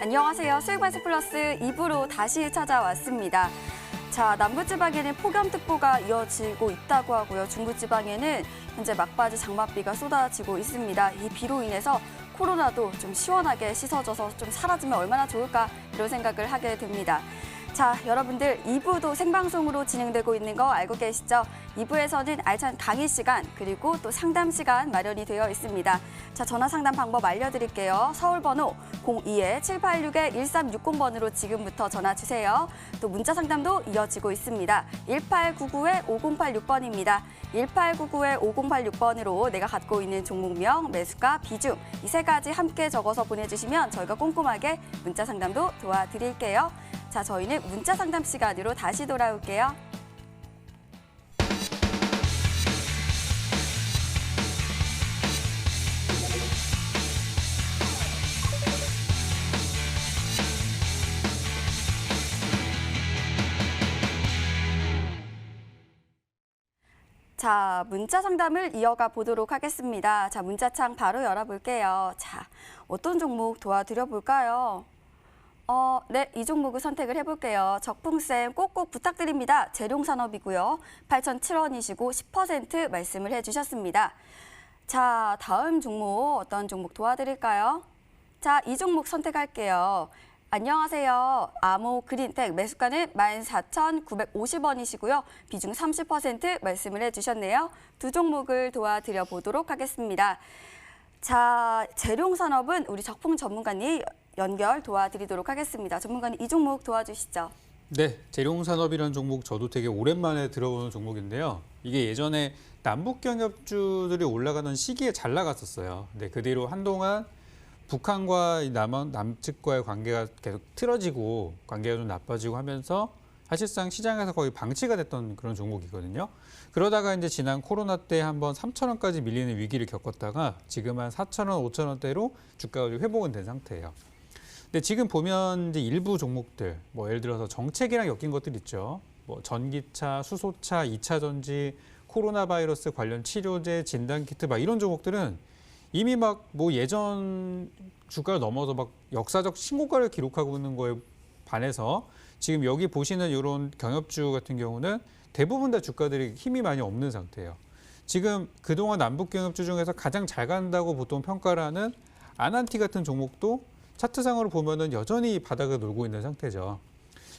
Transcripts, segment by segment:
안녕하세요. 수익반스 플러스 2부로 다시 찾아왔습니다. 자, 남부지방에는 폭염특보가 이어지고 있다고 하고요. 중부지방에는 현재 막바지 장맛비가 쏟아지고 있습니다. 이 비로 인해서 코로나도 좀 시원하게 씻어져서 좀 사라지면 얼마나 좋을까 이런 생각을 하게 됩니다. 자, 여러분들 2부도 생방송으로 진행되고 있는 거 알고 계시죠? 2부에서는 알찬 강의 시간 그리고 또 상담 시간 마련이 되어 있습니다. 자, 전화 상담 방법 알려드릴게요. 서울 번호 02-786-1360번으로 지금부터 전화 주세요. 또 문자 상담도 이어지고 있습니다. 1899-5086번입니다. 1899-5086번으로 내가 갖고 있는 종목명, 매수가, 비중 이 세 가지 함께 적어서 보내주시면 저희가 꼼꼼하게 문자 상담도 도와드릴게요. 자, 저희는 문자 상담 시간으로 다시 돌아올게요. 자, 문자 상담을 이어가 보도록 하겠습니다. 자, 문자창 바로 열어볼게요. 자, 어떤 종목 도와드려 볼까요? 네, 이 종목을 선택을 해볼게요. 적풍쌤 꼭꼭 부탁드립니다. 재룡산업이고요. 8,007원이시고 10% 말씀을 해주셨습니다. 자, 다음 종목 어떤 종목 도와드릴까요? 자, 이 종목 선택할게요. 안녕하세요. 아모 그린텍 매수가는 14,950원이시고요. 비중 30% 말씀을 해주셨네요. 두 종목을 도와드려 보도록 하겠습니다. 자, 재룡산업은 우리 적풍 전문가님 연결 도와드리도록 하겠습니다. 전문가님 이 종목 도와주시죠. 네, 재룡산업이라는 종목 저도 되게 오랜만에 들어보는 종목인데요. 이게 예전에 남북경협주들이 올라가는 시기에 잘 나갔었어요. 근데 그 뒤로 한동안 북한과 남측과의 관계가 계속 틀어지고 관계가 좀 나빠지고 하면서 사실상 시장에서 거의 방치가 됐던 그런 종목이거든요. 그러다가 이제 지난 코로나 때 한번 3,000원까지 밀리는 위기를 겪었다가 지금 한 4,000원, 5,000원대로 주가가 좀 회복은 된 상태예요. 근데 지금 보면 이제 일부 종목들, 뭐 예를 들어서 정책이랑 엮인 것들 있죠. 뭐 전기차, 수소차, 2차 전지, 코로나 바이러스 관련 치료제, 진단키트 막 이런 종목들은 이미 막 뭐 예전 주가를 넘어서 막 역사적 신고가를 기록하고 있는 거에 반해서 지금 여기 보시는 이런 경협주 같은 경우는 대부분 다 주가들이 힘이 많이 없는 상태예요. 지금 그동안 남북 경협주 중에서 가장 잘 간다고 보통 평가를 하는 아난티 같은 종목도 차트상으로 보면은 여전히 바닥을 놀고 있는 상태죠.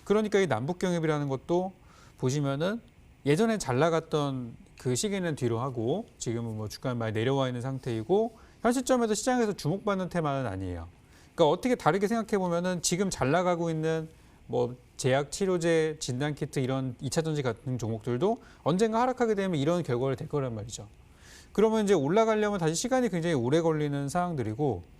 그러니까 이 남북 경협이라는 것도 보시면은 예전에 잘 나갔던 그 시기는 뒤로 하고 지금은 뭐 주가는 많이 내려와 있는 상태이고 현 시점에서 시장에서 주목받는 테마는 아니에요. 그러니까 어떻게 다르게 생각해 보면은 지금 잘 나가고 있는 뭐 제약 치료제, 진단키트 이런 2차 전지 같은 종목들도 언젠가 하락하게 되면 이런 결과를 될 거란 말이죠. 그러면 이제 올라가려면 다시 시간이 굉장히 오래 걸리는 상황들이고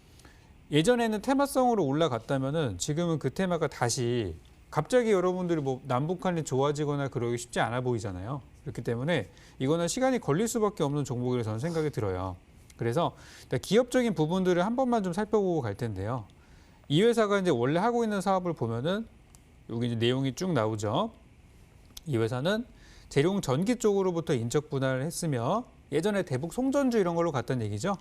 예전에는 테마성으로 올라갔다면은 지금은 그 테마가 다시 갑자기 여러분들이 뭐 남북한이 좋아지거나 그러기 쉽지 않아 보이잖아요. 그렇기 때문에 이거는 시간이 걸릴 수밖에 없는 종목이라고 저는 생각이 들어요. 그래서 기업적인 부분들을 한 번만 좀 살펴보고 갈 텐데요. 이 회사가 이제 원래 하고 있는 사업을 보면은 여기 이제 내용이 쭉 나오죠. 이 회사는 재룡 전기 쪽으로부터 인적 분할을 했으며 예전에 대북 송전주 이런 걸로 갔던 얘기죠.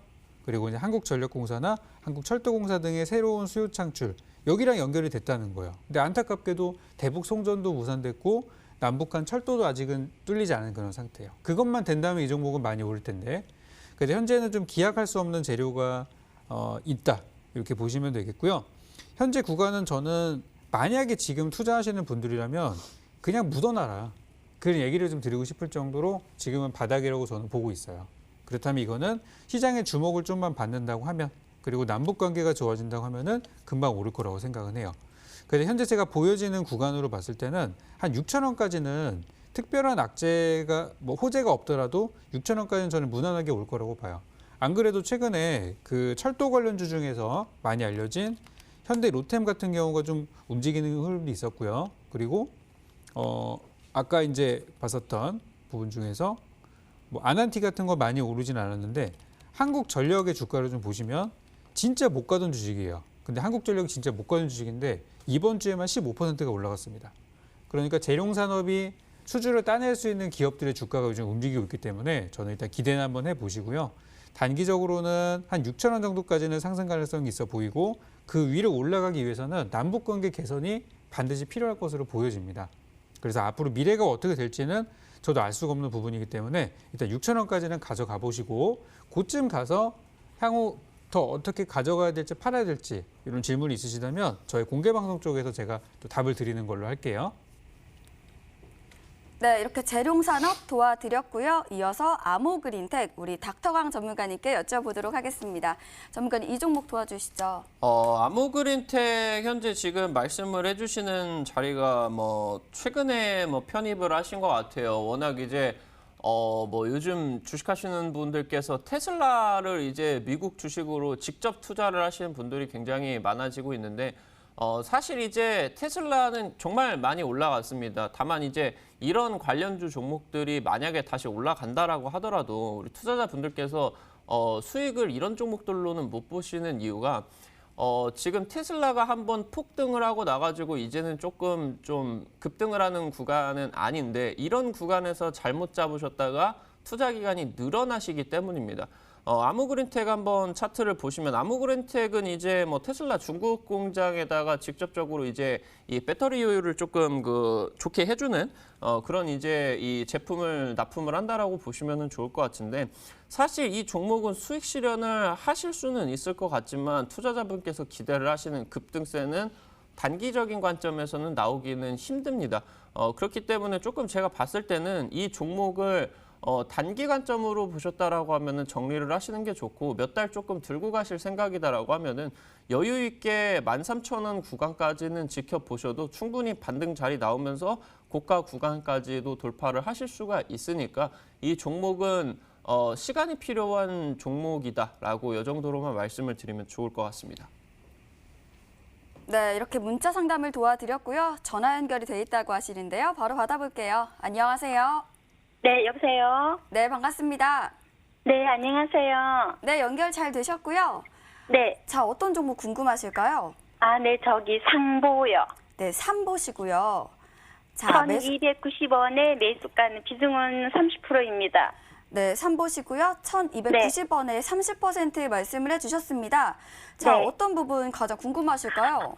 그리고 이제 한국전력공사나 한국철도공사 등의 새로운 수요 창출 여기랑 연결이 됐다는 거예요. 근데 안타깝게도 대북 송전도 무산됐고 남북한 철도도 아직은 뚫리지 않은 그런 상태예요. 그것만 된다면 이 종목은 많이 오를 텐데 그래서 현재는 좀 기약할 수 없는 재료가 있다 이렇게 보시면 되겠고요. 현재 구간은 저는 만약에 지금 투자하시는 분들이라면 그냥 묻어놔라 그런 얘기를 좀 드리고 싶을 정도로 지금은 바닥이라고 저는 보고 있어요. 그렇다면 이거는 시장의 주목을 좀만 받는다고 하면 그리고 남북 관계가 좋아진다고 하면은 금방 오를 거라고 생각은 해요. 그래서 현재 제가 보여지는 구간으로 봤을 때는 한 6,000원까지는 특별한 악재가 뭐 호재가 없더라도 6,000원까지는 저는 무난하게 올 거라고 봐요. 안 그래도 최근에 그 철도 관련주 중에서 많이 알려진 현대 로템 같은 경우가 좀 움직이는 흐름이 있었고요. 그리고 아까 이제 봤었던 부분 중에서 뭐 아난티 같은 거 많이 오르진 않았는데 한국전력의 주가를 좀 보시면 진짜 못 가던 주식이에요. 근데 한국전력이 진짜 못 가던 주식인데 이번 주에만 15%가 올라갔습니다. 그러니까 재룡산업이 수주를 따낼 수 있는 기업들의 주가가 요즘 움직이고 있기 때문에 저는 일단 기대는 한번 해보시고요. 단기적으로는 한 6천 원 정도까지는 상승 가능성이 있어 보이고 그 위로 올라가기 위해서는 남북 관계 개선이 반드시 필요할 것으로 보여집니다. 그래서 앞으로 미래가 어떻게 될지는 저도 알 수가 없는 부분이기 때문에 일단 6천 원까지는 가져가 보시고 그쯤 가서 향후 더 어떻게 가져가야 될지 팔아야 될지 이런 질문이 있으시다면 저희 공개 방송 쪽에서 제가 또 답을 드리는 걸로 할게요. 네, 이렇게 재룡산업 도와드렸고요. 이어서 아모그린텍 우리 닥터강 전문가님께 여쭤보도록 하겠습니다. 전문가님 이 종목 도와주시죠. 아모그린텍 현재 지금 말씀을 해주시는 자리가 뭐 최근에 뭐 편입을 하신 것 같아요. 워낙 이제 뭐 요즘 주식하시는 분들께서 테슬라를 이제 미국 주식으로 직접 투자를 하시는 분들이 굉장히 많아지고 있는데 사실 이제 테슬라는 정말 많이 올라갔습니다. 다만 이제 이런 관련주 종목들이 만약에 다시 올라간다라고 하더라도 우리 투자자분들께서 수익을 이런 종목들로는 못 보시는 이유가 지금 테슬라가 한번 폭등을 하고 나가지고 이제는 조금 좀 급등을 하는 구간은 아닌데 이런 구간에서 잘못 잡으셨다가 투자 기간이 늘어나시기 때문입니다. 아모그린텍 한번 차트를 보시면 아모그린텍은 이제 뭐 테슬라 중국 공장에다가 직접적으로 이제 이 배터리 효율을 조금 좋게 해주는 그런 이제 이 제품을 납품을 한다라고 보시면 좋을 것 같은데 사실 이 종목은 수익 실현을 하실 수는 있을 것 같지만 투자자분께서 기대를 하시는 급등세는 단기적인 관점에서는 나오기는 힘듭니다. 그렇기 때문에 조금 제가 봤을 때는 이 종목을 단기 관점으로 보셨다라고 하면은 정리를 하시는 게 좋고 몇 달 조금 들고 가실 생각이다라고 하면은 여유 있게 13,000원 구간까지는 지켜보셔도 충분히 반등 자리 나오면서 고가 구간까지도 돌파를 하실 수가 있으니까 이 종목은 시간이 필요한 종목이다라고 이 정도로만 말씀을 드리면 좋을 것 같습니다. 네, 이렇게 문자 상담을 도와드렸고요. 전화 연결이 돼 있다고 하시는데요. 바로 받아볼게요. 안녕하세요. 네, 여보세요? 네, 반갑습니다. 네, 안녕하세요. 네, 연결 잘 되셨고요. 네. 자, 어떤 종목 궁금하실까요? 네, 저기 상보요. 네, 삼보시고요. 자, 1290원에 매수가는 비중은 30%입니다. 네, 삼보시고요. 1290원에 30% 말씀을 해주셨습니다. 자, 네. 어떤 부분 가장 궁금하실까요?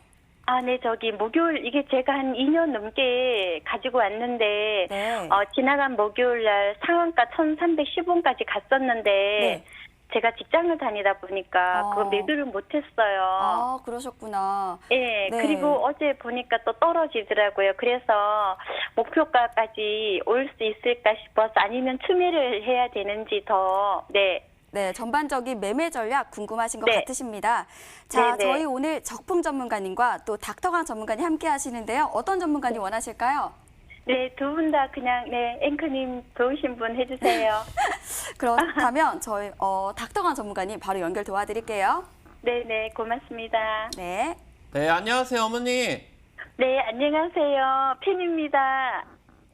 네, 저기 목요일 이게 제가 한 2년 넘게 가지고 왔는데 네. 지나간 목요일 날 상한가 1310원까지 갔었는데 네. 제가 직장을 다니다 보니까 그거 매도를 못했어요. 그러셨구나. 네, 네. 그리고 어제 보니까 또 떨어지더라고요. 그래서 목표가까지 올 수 있을까 싶어서 아니면 추매를 해야 되는지 네, 전반적인 매매 전략 궁금하신 것 네. 같으십니다. 자, 네, 네. 저희 오늘 적품 전문가님과 또 닥터강 전문가님 함께 하시는데요. 어떤 전문가님 원하실까요? 네, 두 분 다 그냥 앵커님 좋으신 분 해주세요. 그렇다면 저희 닥터강 전문가님 바로 연결 도와드릴게요. 네, 고맙습니다. 네. 네, 안녕하세요 어머니. 네, 안녕하세요. 팬입니다.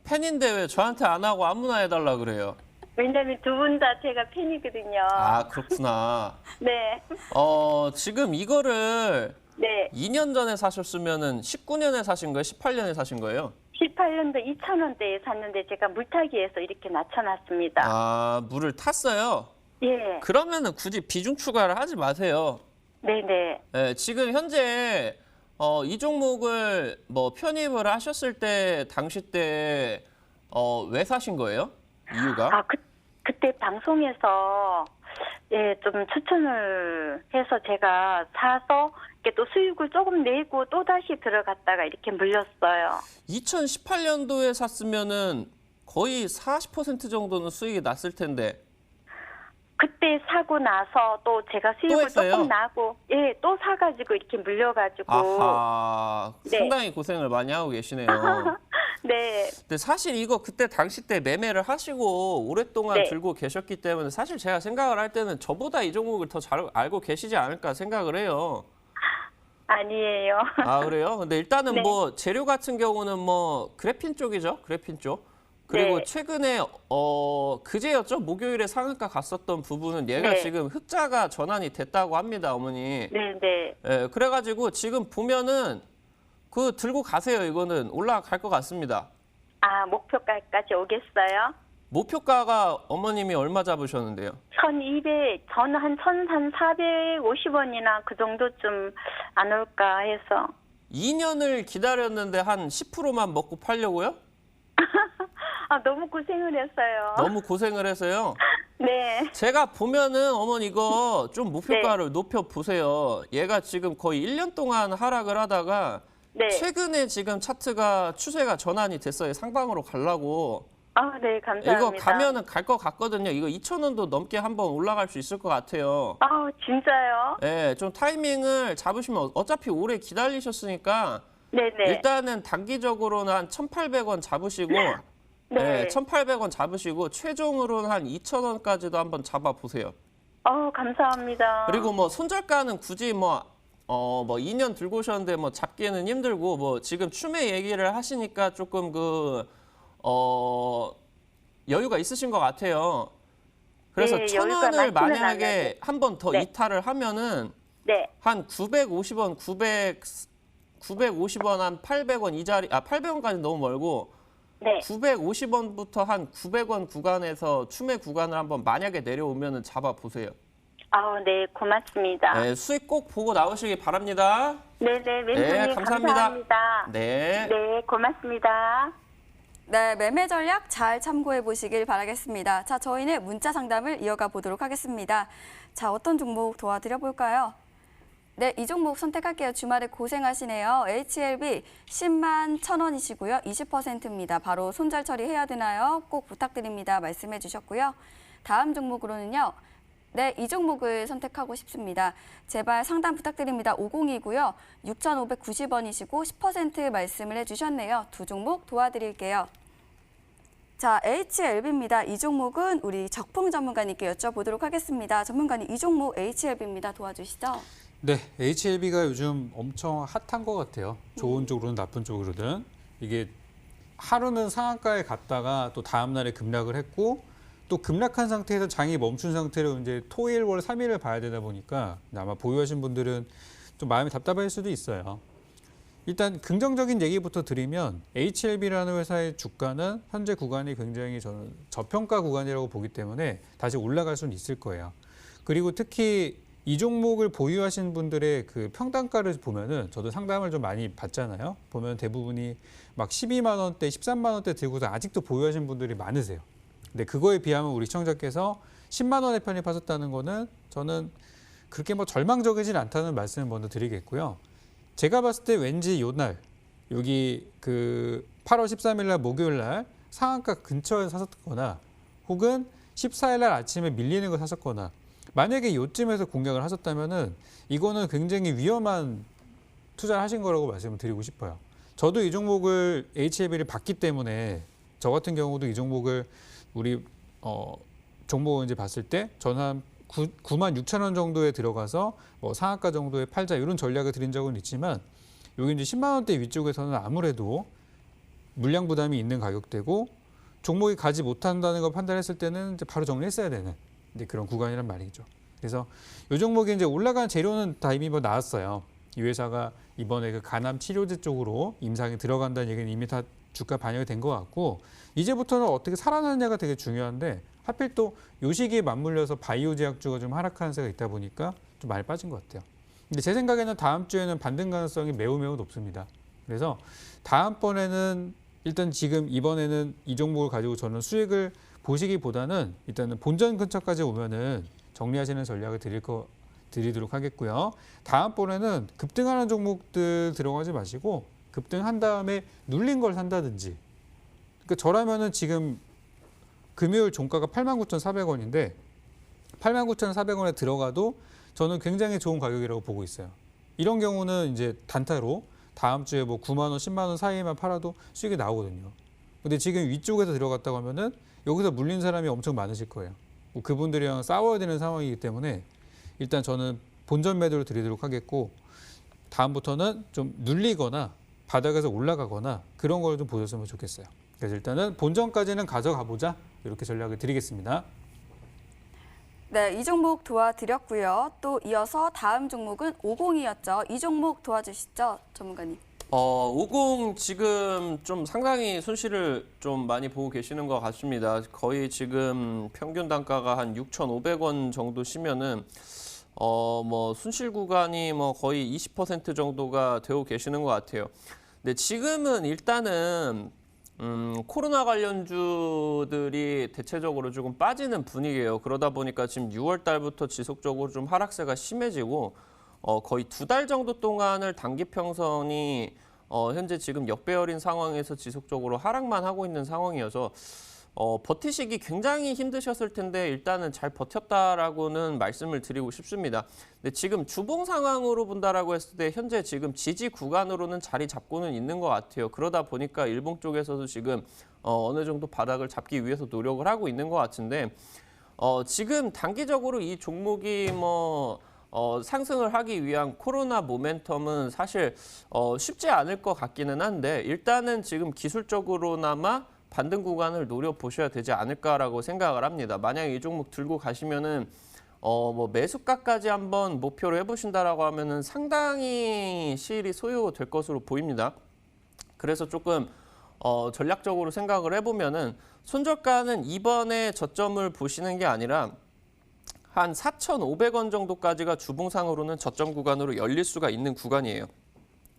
팬인데 왜 저한테 안 하고 아무나 해달라 그래요? 왜냐면 두 분 다 제가 팬이거든요. 그렇구나. 네, 지금 이거를 네. 2년 전에 사셨으면은 19년에 사신 거예요? 18년에 사신 거예요? 18년도 2,000원대에 샀는데 제가 물타기에서 이렇게 낮춰놨습니다. 물을 탔어요? 예, 그러면은 굳이 비중 추가를 하지 마세요. 네네. 네, 지금 현재 이 종목을 뭐 편입을 하셨을 때 당시 때 왜 사신 거예요? 이유가? 그때 방송에서 좀 추천을 해서 제가 사서 이렇게 또 수익을 조금 내고 또 다시 들어갔다가 이렇게 물렸어요. 2018년도에 샀으면은 거의 40% 정도는 수익이 났을 텐데. 그때 사고 나서 또 제가 수익을 했어요? 조금 나고 또 사가지고 이렇게 물려가지고 아하, 네. 상당히 고생을 많이 하고 계시네요. 네. 근데 사실 이거 그때 당시 때 매매를 하시고 오랫동안 네. 들고 계셨기 때문에 사실 제가 생각을 할 때는 저보다 이 종목을 더 잘 알고 계시지 않을까 생각을 해요. 아니에요. 그래요? 근데 일단은 네. 뭐 재료 같은 경우는 뭐 그래핀 쪽이죠. 그래핀 쪽. 그리고 네. 최근에 그제였죠. 목요일에 상한가 갔었던 부분은 얘가 네. 지금 흑자가 전환이 됐다고 합니다, 어머니. 네. 예, 그래가지고 지금 보면은 들고 가세요. 이거는 올라갈 것 같습니다. 목표가까지 오겠어요? 목표가가 어머님이 얼마 잡으셨는데요? 1200, 저는 한 1450원이나 그 정도쯤 안 올까 해서. 2년을 기다렸는데 한 10%만 먹고 팔려고요? 아, 너무 고생을 했어요. 너무 고생을 해서요. 네. 제가 보면은 어머니 이거 좀 목표가를 높여 보세요. 얘가 지금 거의 1년 동안 하락을 하다가 네. 최근에 지금 차트가 추세가 전환이 됐어요. 상방으로 가려고. 아, 네, 감사합니다. 이거 가면은 갈 것 같거든요. 이거 2,000원도 넘게 한번 올라갈 수 있을 것 같아요. 아, 진짜요? 네, 좀 타이밍을 잡으시면 어차피 오래 기다리셨으니까 네네. 일단은 단기적으로는 한 1,800원 잡으시고 네, 1,800원 잡으시고 최종으로는 한 2,000원까지도 한번 잡아보세요. 감사합니다. 그리고 뭐 손절가는 굳이 뭐 2년 들고 오셨는데 뭐 잡기에는 힘들고 뭐 지금 추매 얘기를 하시니까 조금 여유가 있으신 것 같아요. 그래서 네, 1,000원을 여유가 많지는 만약에 않아요. 한 번 더 네. 이탈을 하면은 네. 한 950원, 950원 한 800원 이 자리 800원까지 너무 멀고 네. 950원부터 한 900원 구간에서 추매 구간을 한번 만약에 내려오면은 잡아 보세요. 네, 고맙습니다. 네, 수익 꼭 보고 나오시기 바랍니다. 네네, 멘토님 네, 감사합니다. 감사합니다. 네. 네, 고맙습니다. 네, 매매 전략 잘 참고해 보시길 바라겠습니다. 자, 저희는 문자 상담을 이어가 보도록 하겠습니다. 자, 어떤 종목 도와드려 볼까요? 네, 이 종목 선택할게요. 주말에 고생하시네요. HLB 10만 1,000원이시고요. 20%입니다. 바로 손절 처리해야 되나요? 꼭 부탁드립니다. 말씀해 주셨고요. 다음 종목으로는요. 네, 이 종목을 선택하고 싶습니다. 제발 상담 부탁드립니다. 50이고요. 6,590원이시고 10% 말씀을 해주셨네요. 두 종목 도와드릴게요. 자, HLB입니다. 이 종목은 우리 적풍 전문가님께 여쭤보도록 하겠습니다. 전문가님, 이 종목 HLB입니다. 도와주시죠. 네, HLB가 요즘 엄청 핫한 것 같아요. 좋은 쪽으로든 나쁜 쪽으로든. 이게 하루는 상한가에 갔다가 또 다음 날에 급락을 했고 또 급락한 상태에서 장이 멈춘 상태로 이제 토일, 월 3일을 봐야 되다 보니까 아마 보유하신 분들은 좀 마음이 답답할 수도 있어요. 일단 긍정적인 얘기부터 드리면 HLB라는 회사의 주가는 현재 구간이 굉장히 저는 저평가 구간이라고 보기 때문에 다시 올라갈 수는 있을 거예요. 그리고 특히 이 종목을 보유하신 분들의 그 평단가를 보면은 저도 상담을 좀 많이 받잖아요. 보면 대부분이 막 12만 원대, 13만 원대 들고서 아직도 보유하신 분들이 많으세요. 근데 그거에 비하면 우리 시청자께서 10만 원에 편입하셨다는 거는 저는 그렇게 뭐 절망적이진 않다는 말씀을 먼저 드리겠고요. 제가 봤을 때 왠지 요날 여기 그 8월 13일 날 목요일 날 상한가 근처에 사셨거나 혹은 14일 날 아침에 밀리는 거 사셨거나 만약에 요쯤에서 공략을 하셨다면은 이거는 굉장히 위험한 투자를 하신 거라고 말씀을 드리고 싶어요. 저도 이 종목을 HLB를 봤기 때문에 저 같은 경우도 이 종목을 우리 종목을 이제 봤을 때 저는 한 9만 6천 원 정도에 들어가서 뭐 상한가 정도에 팔자 이런 전략을 드린 적은 있지만 여기 이제 10만 원대 위쪽에서는 아무래도 물량 부담이 있는 가격대고 종목이 가지 못한다는 걸 판단했을 때는 이제 바로 정리했어야 되는 이제 그런 구간이란 말이죠. 그래서 이 종목이 이제 올라간 재료는 다 이미 뭐 나왔어요. 이 회사가 이번에 그 간암 치료제 쪽으로 임상에 들어간다는 얘기는 이미 다 주가 반영이 된 것 같고 이제부터는 어떻게 살아나느냐가 되게 중요한데 하필 또 요 시기에 맞물려서 바이오 제약주가 좀 하락하는 세가 있다 보니까 좀 많이 빠진 것 같아요. 근데 제 생각에는 다음 주에는 반등 가능성이 매우 높습니다. 그래서 다음번에는 일단 지금 이번에는 이 종목을 가지고 저는 수익을 보시기보다는 일단은 본전 근처까지 오면은 정리하시는 전략을 드리도록 하겠고요. 다음번에는 급등하는 종목들 들어가지 마시고 급등한 다음에 눌린 걸 산다든지. 그러니까 저라면은 지금 금요일 종가가 89,400원인데 89,400원에 들어가도 저는 굉장히 좋은 가격이라고 보고 있어요. 이런 경우는 이제 단타로 다음 주에 뭐 9만 원, 10만 원 사이에만 팔아도 수익이 나오거든요. 근데 지금 위쪽에서 들어갔다고 하면은 여기서 물린 사람이 엄청 많으실 거예요. 뭐 그분들이랑 싸워야 되는 상황이기 때문에 일단 저는 본전 매도를 드리도록 하겠고 다음부터는 좀 눌리거나 바닥에서 올라가거나 그런 걸 좀 보셨으면 좋겠어요. 그래서 일단은 본전까지는 가져가 보자 이렇게 전략을 드리겠습니다. 네, 이 종목 도와드렸고요. 또 이어서 다음 종목은 50이었죠. 이 종목 도와주시죠, 전문가님. 오공 지금 좀 상당히 손실을 좀 많이 보고 계시는 것 같습니다. 거의 지금 평균 단가가 한 6,500원 정도 시면은 뭐 순실 구간이 뭐 거의 20% 정도가 되어 계시는 것 같아요. 근데 지금은 일단은 코로나 관련주들이 대체적으로 조금 빠지는 분위기예요. 그러다 보니까 지금 6월 달부터 지속적으로 좀 하락세가 심해지고 거의 2달 정도 동안을 단기 평선이 현재 지금 역배열인 상황에서 지속적으로 하락만 하고 있는 상황이어서 버티시기 굉장히 힘드셨을 텐데 일단은 잘 버텼다라고는 말씀을 드리고 싶습니다. 근데 지금 주봉 상황으로 본다라고 했을 때 현재 지금 지지 구간으로는 자리 잡고는 있는 것 같아요. 그러다 보니까 일봉 쪽에서도 지금 어느 정도 바닥을 잡기 위해서 노력을 하고 있는 것 같은데 지금 단기적으로 이 종목이 상승을 하기 위한 코로나 모멘텀은 사실 쉽지 않을 것 같기는 한데 일단은 지금 기술적으로나마 반등 구간을 노려보셔야 되지 않을까라고 생각을 합니다. 만약 이 종목 들고 가시면은 매수가까지 한번 목표로 해보신다라고 하면은 상당히 시일이 소요될 것으로 보입니다. 그래서 조금 전략적으로 생각을 해보면은 손절가는 이번에 저점을 보시는 게 아니라 한 4,500원 정도까지가 주봉상으로는 저점 구간으로 열릴 수가 있는 구간이에요.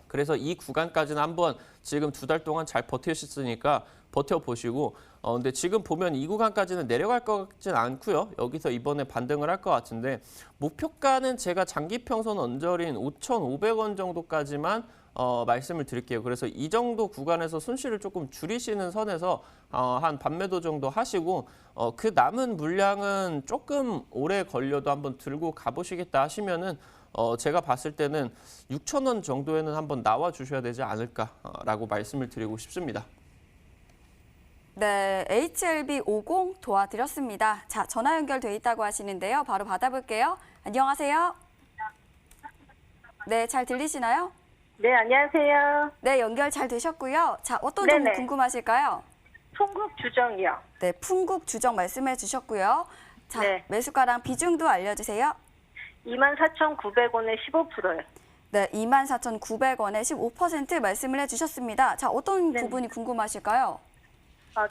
그래서 이 구간까지는 한번 지금 2달 동안 잘 버티셨으니까 버텨보시고 근데 지금 보면 이 구간까지는 내려갈 것 같진 않고요. 여기서 이번에 반등을 할 것 같은데 목표가는 제가 장기평선 언저리인 5,500원 정도까지만 말씀을 드릴게요. 그래서 이 정도 구간에서 손실을 조금 줄이시는 선에서 한 반매도 정도 하시고 그 남은 물량은 조금 오래 걸려도 한번 들고 가보시겠다 하시면은 제가 봤을 때는 6,000원 정도에는 한번 나와 주셔야 되지 않을까라고 말씀을 드리고 싶습니다. 네, HLB50 도와드렸습니다. 자, 전화 연결돼 있다고 하시는데요. 바로 받아볼게요. 안녕하세요. 네, 잘 들리시나요? 네, 안녕하세요. 네, 연결 잘 되셨고요. 자, 어떤 네네. 종목 궁금하실까요? 풍국 주정이요. 네, 풍국 주정 말씀해 주셨고요. 자, 네. 매수가랑 비중도 알려주세요. 24,900원에 15%요. 네, 24,900원에 15% 말씀을 해주셨습니다. 자, 어떤 네. 부분이 궁금하실까요?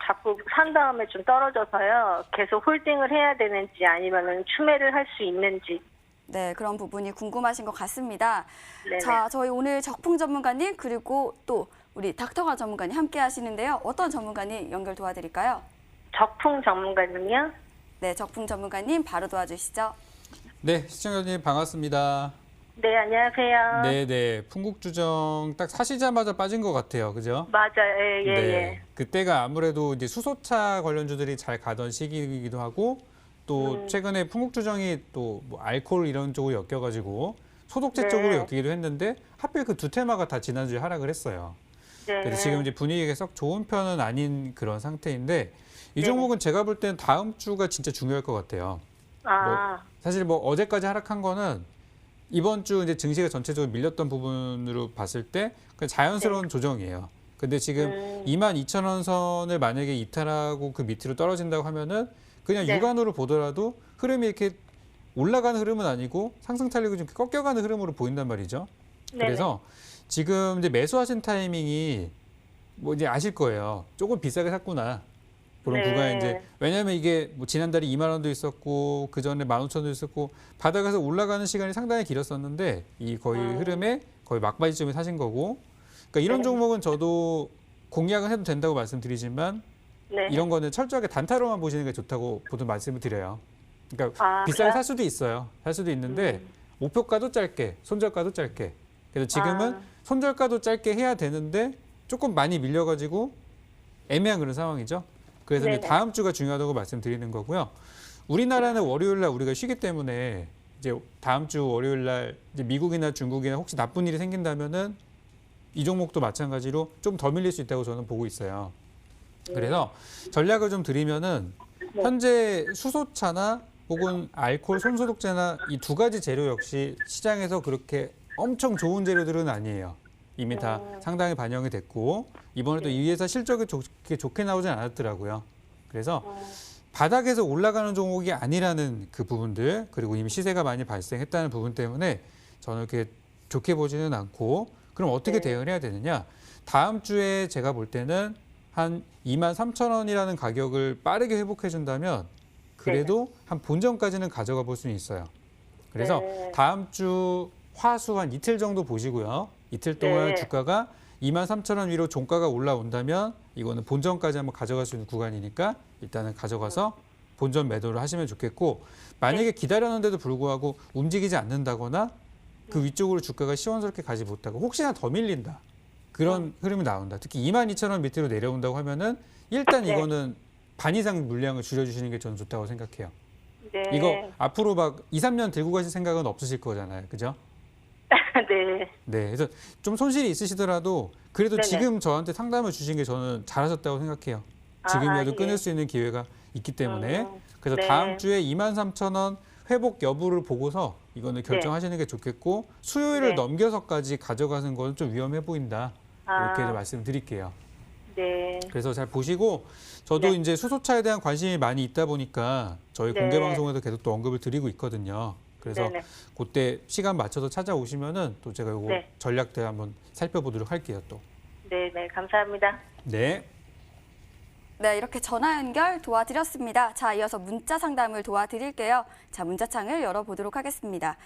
자꾸 산 다음에 좀 떨어져서요. 계속 홀딩을 해야 되는지 아니면은 추매를 할 수 있는지. 네, 그런 부분이 궁금하신 것 같습니다. 네네. 자, 저희 오늘 적풍 전문가님 그리고 또 우리 닥터가 전문가님 함께 하시는데요. 어떤 전문가님 연결 도와드릴까요? 적풍 전문가님이요? 네, 적풍 전문가님 바로 도와주시죠. 네, 시청자님 반갑습니다. 네, 안녕하세요. 네네, 풍국주정 딱 사시자마자 빠진 것 같아요. 그죠? 맞아요. 예. 그때가 아무래도 이제 수소차 관련주들이 잘 가던 시기이기도 하고 또 최근에 풍국주정이 또 뭐 알코올 이런 쪽으로 엮여가지고 소독제 네. 쪽으로 엮이기도 했는데 하필 그 두 테마가 다 지난주에 하락을 했어요. 네. 그래서 지금 이제 분위기가 썩 좋은 편은 아닌 그런 상태인데 이 네. 종목은 제가 볼 땐 다음 주가 진짜 중요할 것 같아요. 사실 뭐 어제까지 하락한 거는 이번 주 이제 증시가 전체적으로 밀렸던 부분으로 봤을 때 그냥 자연스러운 조정이에요. 근데 지금 22,000원 선을 만약에 이탈하고 그 밑으로 떨어진다고 하면은 그냥 네. 육안으로 보더라도 흐름이 이렇게 올라가는 흐름은 아니고 상승 탄력이 좀 꺾여가는 흐름으로 보인단 말이죠. 네네. 그래서 지금 이제 매수하신 타이밍이 뭐 이제 아실 거예요. 조금 비싸게 샀구나. 그런 네. 구간에 이제 왜냐하면 이게 뭐 지난달에 2만 원도 있었고 그 전에 15,000원도 있었고 바닥에서 올라가는 시간이 상당히 길었었는데 이 거의 흐름에 거의 막바지점에 사신 거고 그러니까 이런 네. 종목은 저도 공략은 해도 된다고 말씀드리지만 네. 이런 거는 철저하게 단타로만 보시는 게 좋다고 보통 말씀을 드려요. 그러니까 비싸게 그래요? 살 수도 있어요. 살 수도 있는데 목표가도 짧게, 손절가도 짧게. 그래서 지금은 손절가도 짧게 해야 되는데 조금 많이 밀려가지고 애매한 그런 상황이죠. 그래서 이제 네네. 다음 주가 중요하다고 말씀드리는 거고요. 우리나라는 월요일 날 우리가 쉬기 때문에 이제 다음 주 월요일 날 이제 미국이나 중국이나 혹시 나쁜 일이 생긴다면은 이 종목도 마찬가지로 좀 더 밀릴 수 있다고 저는 보고 있어요. 그래서 전략을 좀 드리면은 네. 현재 수소차나 혹은 알코올 손소독제나 이 두 가지 재료 역시 시장에서 그렇게 엄청 좋은 재료들은 아니에요. 이미 다 상당히 반영이 됐고 이번에도 이 회사 실적이 좋게 나오진 않았더라고요. 그래서 바닥에서 올라가는 종목이 아니라는 그 부분들 그리고 이미 시세가 많이 발생했다는 부분 때문에 저는 이렇게 좋게 보지는 않고 그럼 어떻게 네. 대응을 해야 되느냐? 다음 주에 제가 볼 때는 한 23,000원이라는 가격을 빠르게 회복해 준다면 그래도 한 본전까지는 가져가 볼 수는 있어요. 그래서 네. 다음 주 화수 한 이틀 정도 보시고요. 이틀 동안 네. 주가가 23,000원 위로 종가가 올라온다면 이거는 본전까지 한번 가져갈 수 있는 구간이니까 일단은 가져가서 본전 매도를 하시면 좋겠고, 만약에 기다렸는데도 불구하고 움직이지 않는다거나 그 위쪽으로 주가가 시원스럽게 가지 못하고 혹시나 더 밀린다. 그런 흐름이 나온다. 특히 22,000원 밑으로 내려온다고 하면은 일단 네. 이거는 반 이상 물량을 줄여주시는 게 저는 좋다고 생각해요. 네. 이거 앞으로 막 2, 3년 들고 가실 생각은 없으실 거잖아요. 그죠? 네. 네. 그래서 좀 손실이 있으시더라도 그래도 네네. 지금 저한테 상담을 주신 게 저는 잘하셨다고 생각해요. 지금이라도 예. 끊을 수 있는 기회가 있기 때문에. 그래서 네. 다음 주에 23,000원 회복 여부를 보고서 이거는 결정하시는 게 좋겠고, 수요일을 네. 넘겨서까지 가져가는 건 좀 위험해 보인다. 이렇게 아. 말씀드릴게요. 네. 그래서 잘 보시고, 저도 네. 이제 수소차에 대한 관심이 많이 있다 보니까 저희 네. 공개 방송에도 계속 또 언급을 드리고 있거든요. 그래서 네네. 그때 시간 맞춰서 찾아오시면은 또 제가 이거 네. 전략들 한번 살펴보도록 할게요. 또. 네, 감사합니다. 네. 네, 이렇게 전화 연결 도와드렸습니다. 자, 이어서 문자 상담을 도와드릴게요. 자, 문자창을 열어보도록 하겠습니다.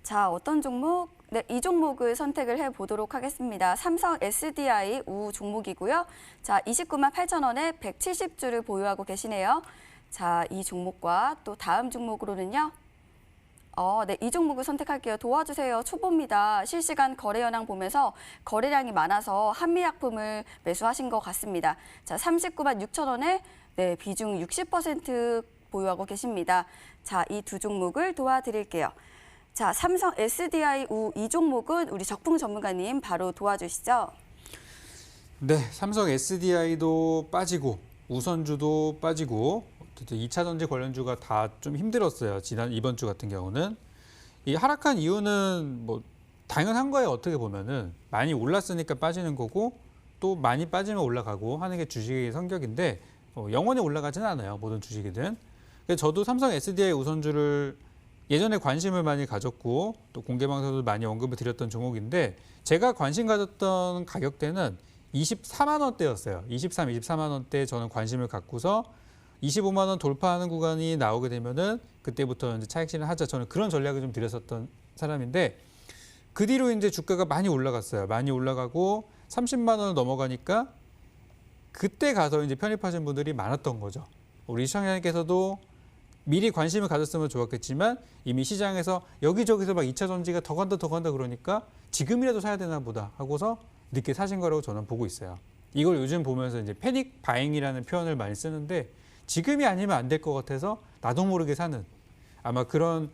자, 어떤 종목? 네, 이 종목을 선택을 해보도록 하겠습니다. 삼성 SDI 우 종목이고요. 자, 29만 8천 원에 170주를 보유하고 계시네요. 자, 이 종목과 또 다음 종목으로는요. 네, 이 종목을 선택할게요. 도와주세요. 초보입니다. 실시간 거래 현황 보면서 거래량이 많아서 한미약품을 매수하신 것 같습니다. 자, 39만 6천 원에 네, 비중 60% 보유하고 계십니다. 자, 이 두 종목을 도와드릴게요. 자, 삼성 SDI 우 이 종목은 우리 적풍 전문가님 바로 도와주시죠. 네, 삼성 SDI도 빠지고 우선주도 빠지고 2차 전지 관련주가 다 좀 힘들었어요. 이번 주 같은 경우는. 이 하락한 이유는 뭐 당연한 거예요. 어떻게 보면은 많이 올랐으니까 빠지는 거고, 또 많이 빠지면 올라가고 하는 게 주식의 성격인데 영원히 올라가지는 않아요. 모든 주식이든. 그래서 저도 삼성 SDI 우선주를 예전에 관심을 많이 가졌고 또 공개 방송에도 많이 언급을 드렸던 종목인데, 제가 관심 가졌던 가격대는 24만 원대였어요. 23, 24만 원대 저는 관심을 갖고서 25만 원 돌파하는 구간이 나오게 되면은 그때부터 이제 차익 실현 하자, 저는 그런 전략을 좀 드렸었던 사람인데, 그 뒤로 이제 주가가 많이 올라갔어요. 많이 올라가고 30만 원을 넘어가니까 그때 가서 이제 편입하신 분들이 많았던 거죠. 우리 시청자님께서도 미리 관심을 가졌으면 좋았겠지만 이미 시장에서 여기저기서 막 2차 전지가 더 간다 그러니까 지금이라도 사야 되나 보다 하고서 늦게 사신 거라고 저는 보고 있어요. 이걸 요즘 보면서 이제 패닉 바잉이라는 표현을 많이 쓰는데, 지금이 아니면 안 될 것 같아서 나도 모르게 사는, 아마 그런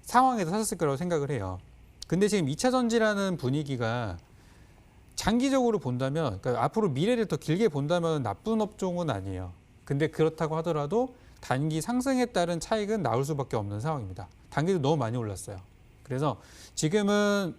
상황에서 사셨을 거라고 생각을 해요. 근데 지금 2차 전지라는 분위기가 장기적으로 본다면, 그러니까 앞으로 미래를 더 길게 본다면 나쁜 업종은 아니에요. 근데 그렇다고 하더라도 단기 상승에 따른 차익은 나올 수밖에 없는 상황입니다. 단기도 너무 많이 올랐어요. 그래서 지금은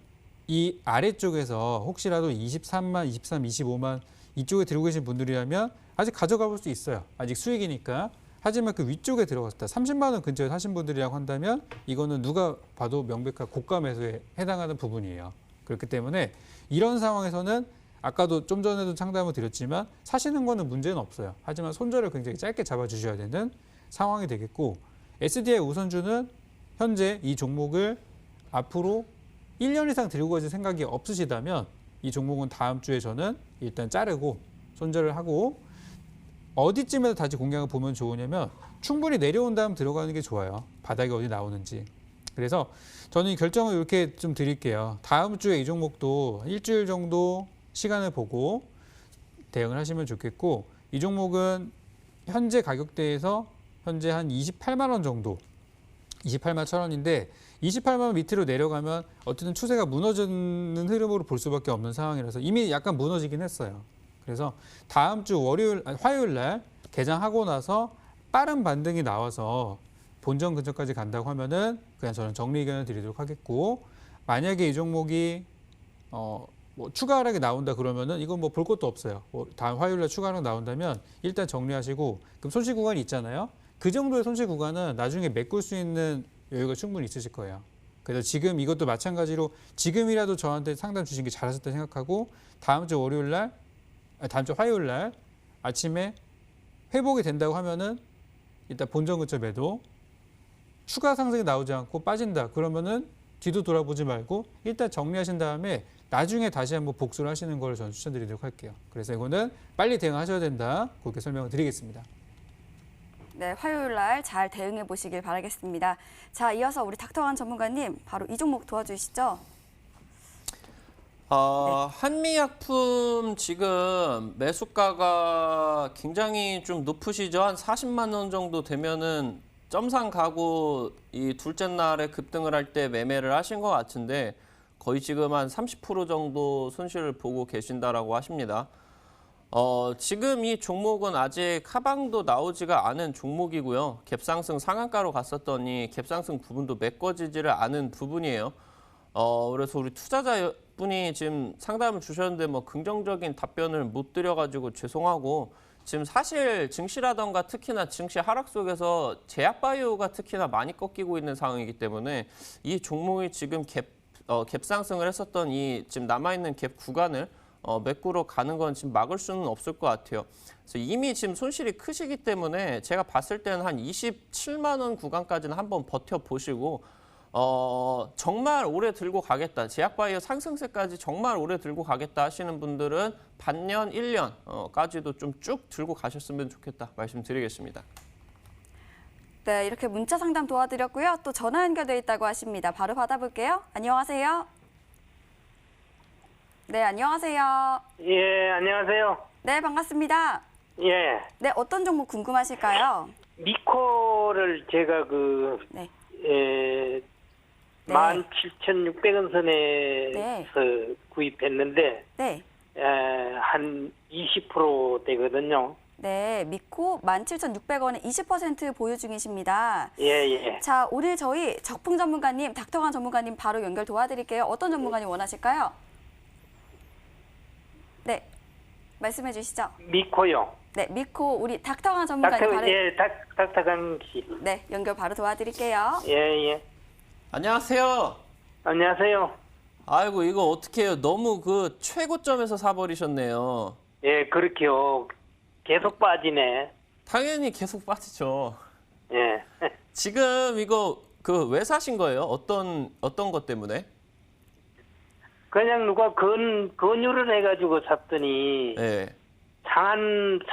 이 아래쪽에서 혹시라도 23만, 23, 25만 이쪽에 들고 계신 분들이라면 아직 가져가 볼 수 있어요. 아직 수익이니까. 하지만 그 위쪽에 들어갔다 30만 원 근처에 사신 분들이라고 한다면 이거는 누가 봐도 명백한 고가 매수에 해당하는 부분이에요. 그렇기 때문에 이런 상황에서는 아까도 좀 전에도 상담을 드렸지만 사시는 거는 문제는 없어요. 하지만 손절을 굉장히 짧게 잡아주셔야 되는 상황이 되겠고, SDI 우선주는 현재 이 종목을 앞으로 1년 이상 들고 가실 생각이 없으시다면 이 종목은 다음 주에 저는 일단 자르고 손절을 하고, 어디쯤에서 다시 공략을 보면 좋으냐면 충분히 내려온 다음 들어가는 게 좋아요. 바닥이 어디 나오는지. 그래서 저는 이 결정을 이렇게 좀 드릴게요. 다음 주에 이 종목도 일주일 정도 시간을 보고 대응을 하시면 좋겠고, 이 종목은 현재 가격대에서 현재 한 28만 원 정도, 28만 천 원인데 28만 원 밑으로 내려가면 어쨌든 추세가 무너지는 흐름으로 볼 수밖에 없는 상황이라서 이미 약간 무너지긴 했어요. 그래서 다음 주 화요일 날 개장하고 나서 빠른 반등이 나와서 본전 근처까지 간다고 하면은 그냥 저는 정리 의견을 드리도록 하겠고, 만약에 이 종목이 뭐 추가 하락이 나온다 그러면은 이건 뭐 볼 것도 없어요. 다음 화요일 날 추가 하락 나온다면 일단 정리하시고, 그럼 손실 구간이 있잖아요. 그 정도의 손실 구간은 나중에 메꿀 수 있는 여유가 충분히 있으실 거예요. 그래서 지금 이것도 마찬가지로 지금이라도 저한테 상담 주신 게 잘하셨다 생각하고 다음 주 화요일 날 아침에 회복이 된다고 하면은 일단 본전 근처 매도, 추가 상승이 나오지 않고 빠진다. 그러면은 뒤도 돌아보지 말고 일단 정리하신 다음에 나중에 다시 한번 복수를 하시는 걸 저는 추천드리도록 할게요. 그래서 이거는 빨리 대응하셔야 된다. 그렇게 설명을 드리겠습니다. 네, 화요일 날 잘 대응해 보시길 바라겠습니다. 자, 이어서 우리 닥터한 전문가님 바로 이 종목 도와주시죠. 한미약품 지금 매수가가 굉장히 좀 높으시죠? 한 40만 원 정도 되면은 점상 가고 이 둘째 날에 급등을 할 때 매매를 하신 것 같은데 거의 지금 한 30% 정도 손실을 보고 계신다라고 하십니다. 지금 이 종목은 아직 하방도 나오지가 않은 종목이고요. 갭상승 상한가로 갔었더니 갭상승 부분도 메꿔지지를 않은 부분이에요. 그래서 우리 투자자분이 지금 상담을 주셨는데 뭐 긍정적인 답변을 못 드려가지고 죄송하고 지금 사실 증시라던가 특히나 증시 하락 속에서 제약바이오가 특히나 많이 꺾이고 있는 상황이기 때문에 이 종목이 지금 갭상승을 했었던 이 지금 남아있는 갭 구간을 메꾸러 가는 건 지금 막을 수는 없을 것 같아요. 그래서 이미 지금 손실이 크시기 때문에 제가 봤을 때는 한 27만 원 구간까지는 한번 버텨보시고 정말 오래 들고 가겠다. 제약바이오 상승세까지 정말 오래 들고 가겠다 하시는 분들은 반년, 1년까지도 좀 쭉 들고 가셨으면 좋겠다 말씀드리겠습니다. 네, 이렇게 문자 상담 도와드렸고요. 또 전화 연결돼 있다고 하십니다. 바로 받아볼게요. 안녕하세요. 네, 안녕하세요. 예, 안녕하세요. 네, 반갑습니다. 예, 네, 어떤 종목 궁금하실까요? 미코를 제가 네. 예, 네. 17,600원 선에서 구입했는데, 네. 한 20% 되거든요. 네, 미코 17,600원에 20% 보유 중이십니다. 예, 예. 자, 오늘 저희 적풍 전문가님, 닥터강 전문가님 바로 연결 도와드릴게요. 어떤 전문가님 원하실까요? 네, 말씀해 주시죠. 미코요. 네, 미코 우리 닥터강 전문가님 바로 닥터강 씨. 네, 연결 바로 도와드릴게요. 예, 예. 안녕하세요. 안녕하세요. 아이고 이거 어떻게 해요? 너무 그 최고점에서 사버리셨네요. 예, 그렇게요. 계속 빠지네. 당연히 계속 빠지죠. 예. 지금 이거 그 왜 사신 거예요? 어떤 것 때문에? 그냥 누가 권유를 해가지고 샀더니, 네.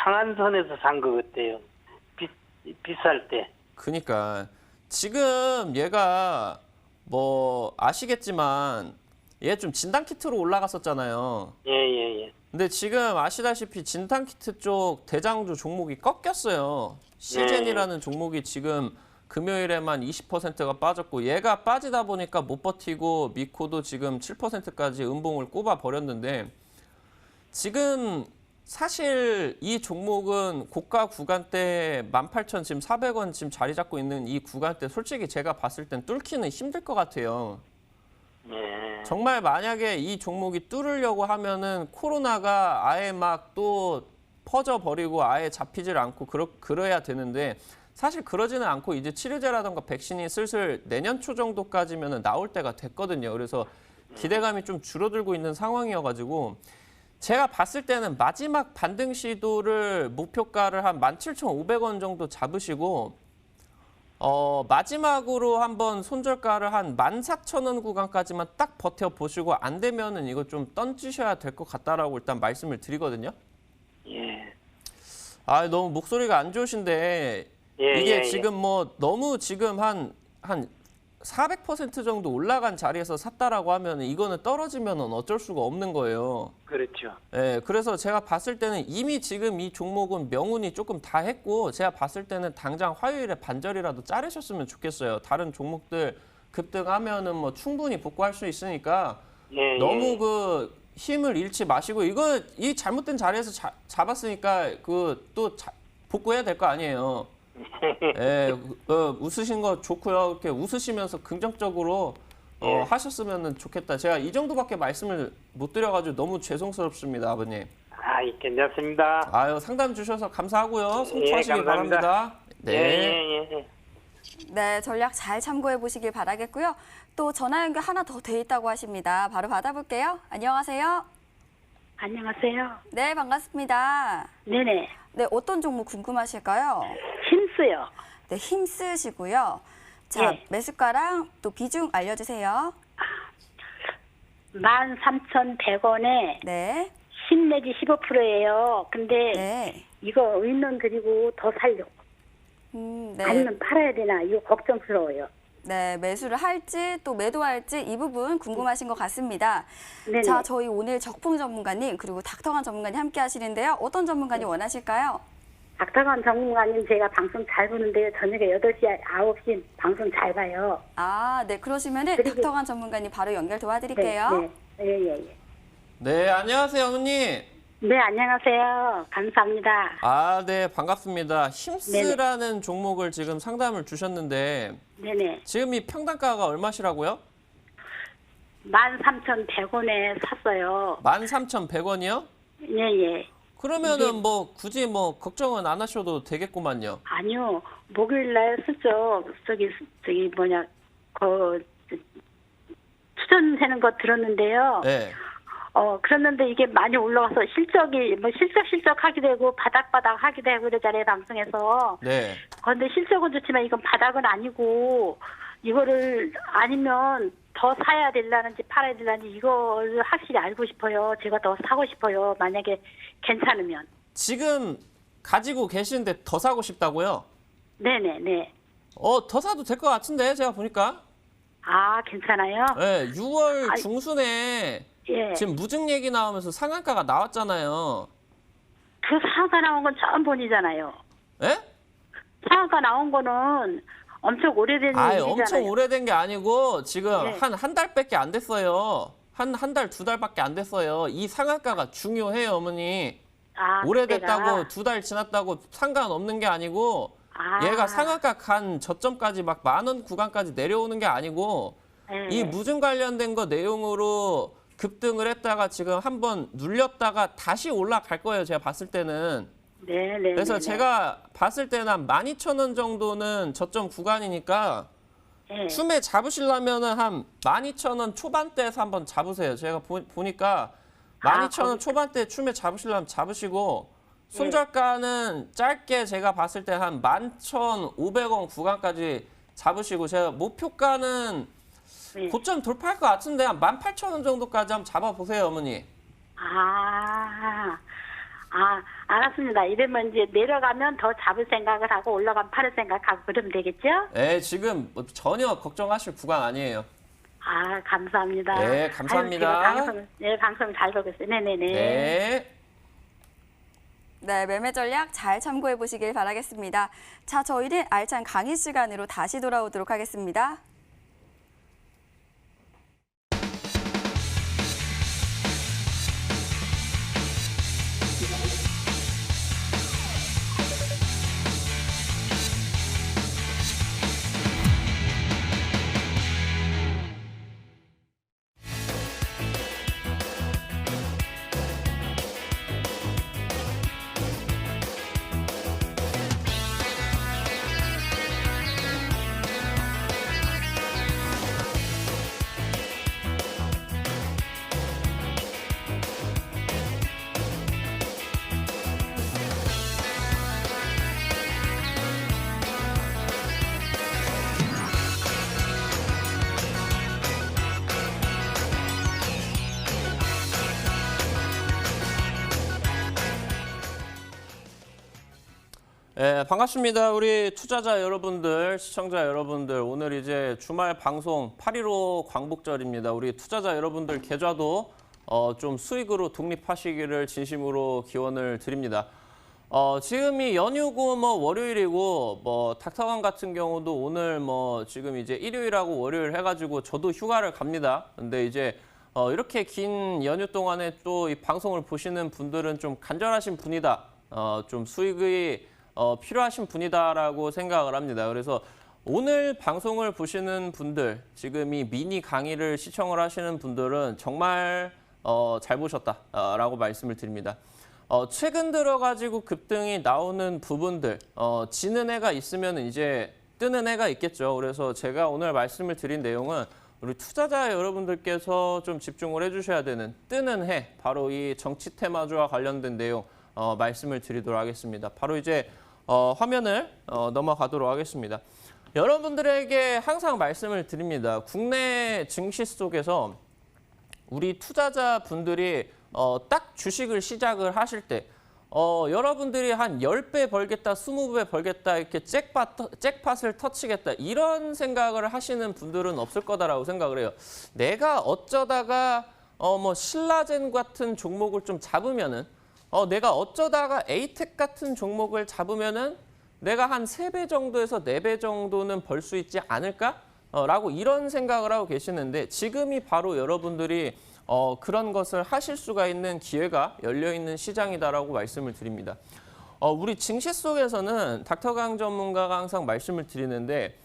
상한선에서 산 것 같아요. 비쌀 때. 그러니까 지금 얘가 뭐 아시겠지만 얘 좀 진단키트로 올라갔었잖아요. 예, 예, 예. 근데 지금 아시다시피 진단키트 쪽 대장주 종목이 꺾였어요. 시젠이라는 종목이 지금 금요일에만 20%가 빠졌고 얘가 빠지다 보니까 못 버티고 미코도 지금 7%까지 음봉을 꼽아 버렸는데 지금 사실 이 종목은 고가 구간대 18,400원 지금 자리 잡고 있는 이 구간대 솔직히 제가 봤을 땐 뚫기는 힘들 것 같아요. 예. 정말 만약에 이 종목이 뚫으려고 하면은 코로나가 아예 막 또 퍼져버리고 아예 잡히질 않고 그래야 되는데 사실 그러지는 않고 이제 치료제라던가 백신이 슬슬 내년 초 정도까지면 나올 때가 됐거든요. 그래서 기대감이 좀 줄어들고 있는 상황이어가지고 제가 봤을 때는 마지막 반등 시도를 목표가를 한 17,500원 정도 잡으시고 마지막으로 한번 손절가를 한 14,000원 구간까지만 딱 버텨보시고 안 되면은 이거 좀 던지셔야 될 것 같다라고 일단 말씀을 드리거든요. 예. 아, 너무 목소리가 안 좋으신데 예, 이게 예, 지금 뭐 너무 지금 한 400% 정도 올라간 자리에서 샀다라고 하면 이거는 떨어지면 어쩔 수가 없는 거예요. 그렇죠. 예, 그래서 제가 봤을 때는 이미 지금 이 종목은 명운이 조금 다 했고 제가 봤을 때는 당장 화요일에 반절이라도 자르셨으면 좋겠어요. 다른 종목들 급등하면은 뭐 충분히 복구할 수 있으니까 예, 너무 예. 그 힘을 잃지 마시고 이거 이 잘못된 자리에서 잡았으니까 그 또 복구해야 될 거 아니에요. 예, 웃으신 거 좋고요. 이렇게 웃으시면서 긍정적으로 예. 하셨으면 좋겠다. 제가 이 정도밖에 말씀을 못 드려가지고 너무 죄송스럽습니다, 아버님. 아, 괜찮습니다. 아유, 상담 주셔서 감사하고요. 예, 성투하시기 감사합니다. 바랍니다. 네. 예, 예, 예. 네, 전략 잘 참고해 보시길 바라겠고요. 또 전화 연결 하나 더 돼 있다고 하십니다. 바로 받아볼게요. 안녕하세요. 안녕하세요. 네, 반갑습니다. 네네. 네, 어떤 종목 궁금하실까요? 힘쓰요. 네, 힘쓰시고요. 자, 네. 매수가랑 또 비중 알려주세요. 13,100원에 네, 10 내지 15%예요. 근데 네, 이거 의논 드리고 더 살려고. 네. 아니면 팔아야 되나? 이거 걱정스러워요. 네, 매수를 할지 또 매도할지 이 부분 궁금하신 것 같습니다. 네네. 자, 저희 오늘 적풍 전문가님 그리고 닥터간 전문가님 함께 하시는데요. 어떤 전문가님 원하실까요? 박타관 전문가님 제가 방송 잘 보는데요. 저녁에 8시, 9시 방송 잘 봐요. 아, 네, 그러시면은 그리고- 닥터간 전문가님 바로 연결 도와드릴게요. 예. 네, 안녕하세요, 어머니. 네, 안녕하세요. 감사합니다. 아, 네, 반갑습니다. 힘쓰라는 종목을 지금 상담을 주셨는데 네네. 지금 이 평단가가 얼마시라고요? 13,100원에 샀어요. 13,100원이요? 예. 그러면은 뭐 굳이 뭐 걱정은 안 하셔도 되겠구만요. 아니요, 목요일날 쓰죠. 저기 뭐냐, 추천되는 거 들었는데요. 네. 그랬는데 이게 많이 올라가서 실적이 뭐 실적 하게 되고 바닥 하게 되고 그러잖아요, 방송에서. 네. 그런데 실적은 좋지만 이건 바닥은 아니고 이거를 아니면 더 사야 되려는지 팔아야 되려는지 이걸 확실히 알고 싶어요. 제가 더 사고 싶어요. 만약에 괜찮으면. 지금 가지고 계시는데 더 사고 싶다고요? 네네. 더 사도 될 것 같은데 제가 보니까. 아, 괜찮아요? 네, 6월 아이, 중순에 예. 지금 무증 얘기 나오면서 상한가가 나왔잖아요. 그 상한가 나온 건 처음 본이잖아요. 예? 상한가 나온 거는 엄청 오래된 일이잖아요. 엄청 오래된 게 아니고 지금 네. 한 달밖에 안 됐어요. 한 달, 2달밖에 안 됐어요. 이 상한가가 중요해요, 어머니. 아, 오래됐다고 그때가. 2달 지났다고 상관없는 게 아니고 아. 얘가 상한가 간 저점까지 막 10,000원 구간까지 내려오는 게 아니고 네. 이 무증 관련된 거 내용으로 급등을 했다가 지금 한번 눌렸다가 다시 올라갈 거예요. 제가 봤을 때는. 네. 그래서 제가 봤을 때는 한 12,000원 정도는 저점 구간이니까 네. 춤에 잡으시려면은 한 12,000원 초반대에서 한번 잡으세요. 제가 보니까 12,000원 초반대 춤에 잡으시려면 잡으시고 손절가는 짧게 제가 봤을 때 한 11,500원 구간까지 잡으시고 제가 목표가는 네. 고점 돌파할 것 같은데 한 18,000원 정도까지 한번 잡아보세요, 어머니. 알았습니다. 이러면 이제 내려가면 더 잡을 생각을 하고 올라가면 팔을 생각하고 그러면 되겠죠? 네, 지금 뭐 전혀 걱정하실 구간 아니에요. 아, 감사합니다. 네, 감사합니다. 아유, 제가 방송 잘 보고 있어요. 네네네. 네. 네, 매매 전략 잘 참고해 보시길 바라겠습니다. 자, 저희는 알찬 강의 시간으로 다시 돌아오도록 하겠습니다. 네, 반갑습니다. 우리 투자자 여러분들, 시청자 여러분들, 오늘 이제 주말 방송 8.15 광복절입니다. 우리 투자자 여러분들 계좌도 좀 수익으로 독립하시기를 진심으로 기원을 드립니다. 지금이 연휴고 뭐 월요일이고 뭐 닥터강 같은 경우도 오늘 뭐 지금 이제 일요일하고 월요일 해가지고 저도 휴가를 갑니다. 근데 이제 이렇게 긴 연휴 동안에 또 이 방송을 보시는 분들은 좀 간절하신 분이다. 좀 수익이 필요하신 분이다라고 생각을 합니다. 그래서 오늘 방송을 보시는 분들, 지금 이 미니 강의를 시청을 하시는 분들은 정말 잘 보셨다라고 말씀을 드립니다. 최근 들어가지고 급등이 나오는 부분들, 지는 애가 있으면 이제 뜨는 해가 있겠죠. 그래서 제가 오늘 말씀을 드린 내용은 우리 투자자 여러분들께서 좀 집중을 해주셔야 되는 뜨는 해, 바로 이 정치 테마주와 관련된 내용 말씀을 드리도록 하겠습니다. 바로 이제 화면을 넘어가도록 하겠습니다. 여러분들에게 항상 말씀을 드립니다. 국내 증시 속에서 우리 투자자분들이 딱 주식을 시작을 하실 때 여러분들이 한 10배 벌겠다, 20배 벌겠다, 이렇게 잭팟을 터치겠다, 이런 생각을 하시는 분들은 없을 거다라고 생각을 해요. 내가 어쩌다가 뭐 신라젠 같은 종목을 좀 잡으면은, 내가 어쩌다가 에이텍 같은 종목을 잡으면은 내가 한 3배 정도에서 4배 정도는 벌 수 있지 않을까? 라고 이런 생각을 하고 계시는데, 지금이 바로 여러분들이 그런 것을 하실 수가 있는 기회가 열려있는 시장이다라고 말씀을 드립니다. 우리 증시 속에서는 닥터강 전문가가 항상 말씀을 드리는데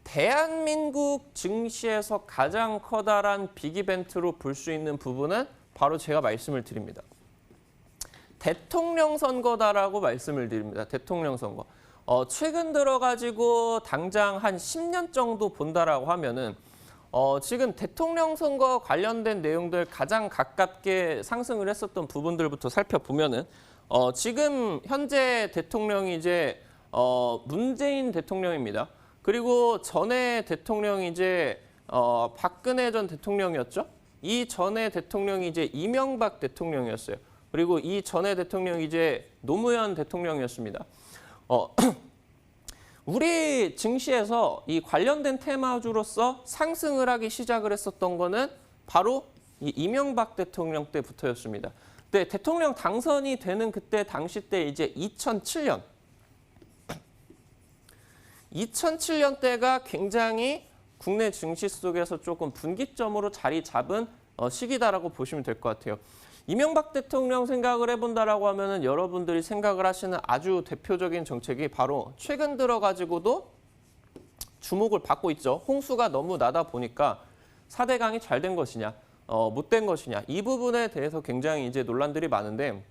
대한민국 증시에서 가장 커다란 빅이벤트로 볼 수 있는 부분은 바로 제가 말씀을 드립니다. 대통령 선거다라고 말씀을 드립니다. 대통령 선거. 최근 들어가지고 당장 한 10년 정도 본다라고 하면은 지금 대통령 선거 관련된 내용들 가장 가깝게 상승을 했었던 부분들부터 살펴보면은 지금 현재 대통령이 이제 문재인 대통령입니다. 그리고 전에 대통령이 이제 박근혜 전 대통령이었죠. 이 전에 대통령이 이제 이명박 대통령이었어요. 그리고 이 전에 대통령이 이제 노무현 대통령이었습니다. 우리 증시에서 이 관련된 테마주로서 상승을 하기 시작을 했었던 거는 바로 이 이명박 대통령 때부터였습니다. 근데 대통령 당선이 되는 그때 당시 때 이제 2007년 때가 굉장히 국내 증시 속에서 조금 분기점으로 자리 잡은 시기다라고 보시면 될 것 같아요. 이명박 대통령 생각을 해본다라고 하면은 여러분들이 생각을 하시는 아주 대표적인 정책이 바로 최근 들어가지고도 주목을 받고 있죠. 홍수가 너무 나다 보니까 4대강이 잘 된 것이냐, 못 된 것이냐, 이 부분에 대해서 굉장히 이제 논란들이 많은데,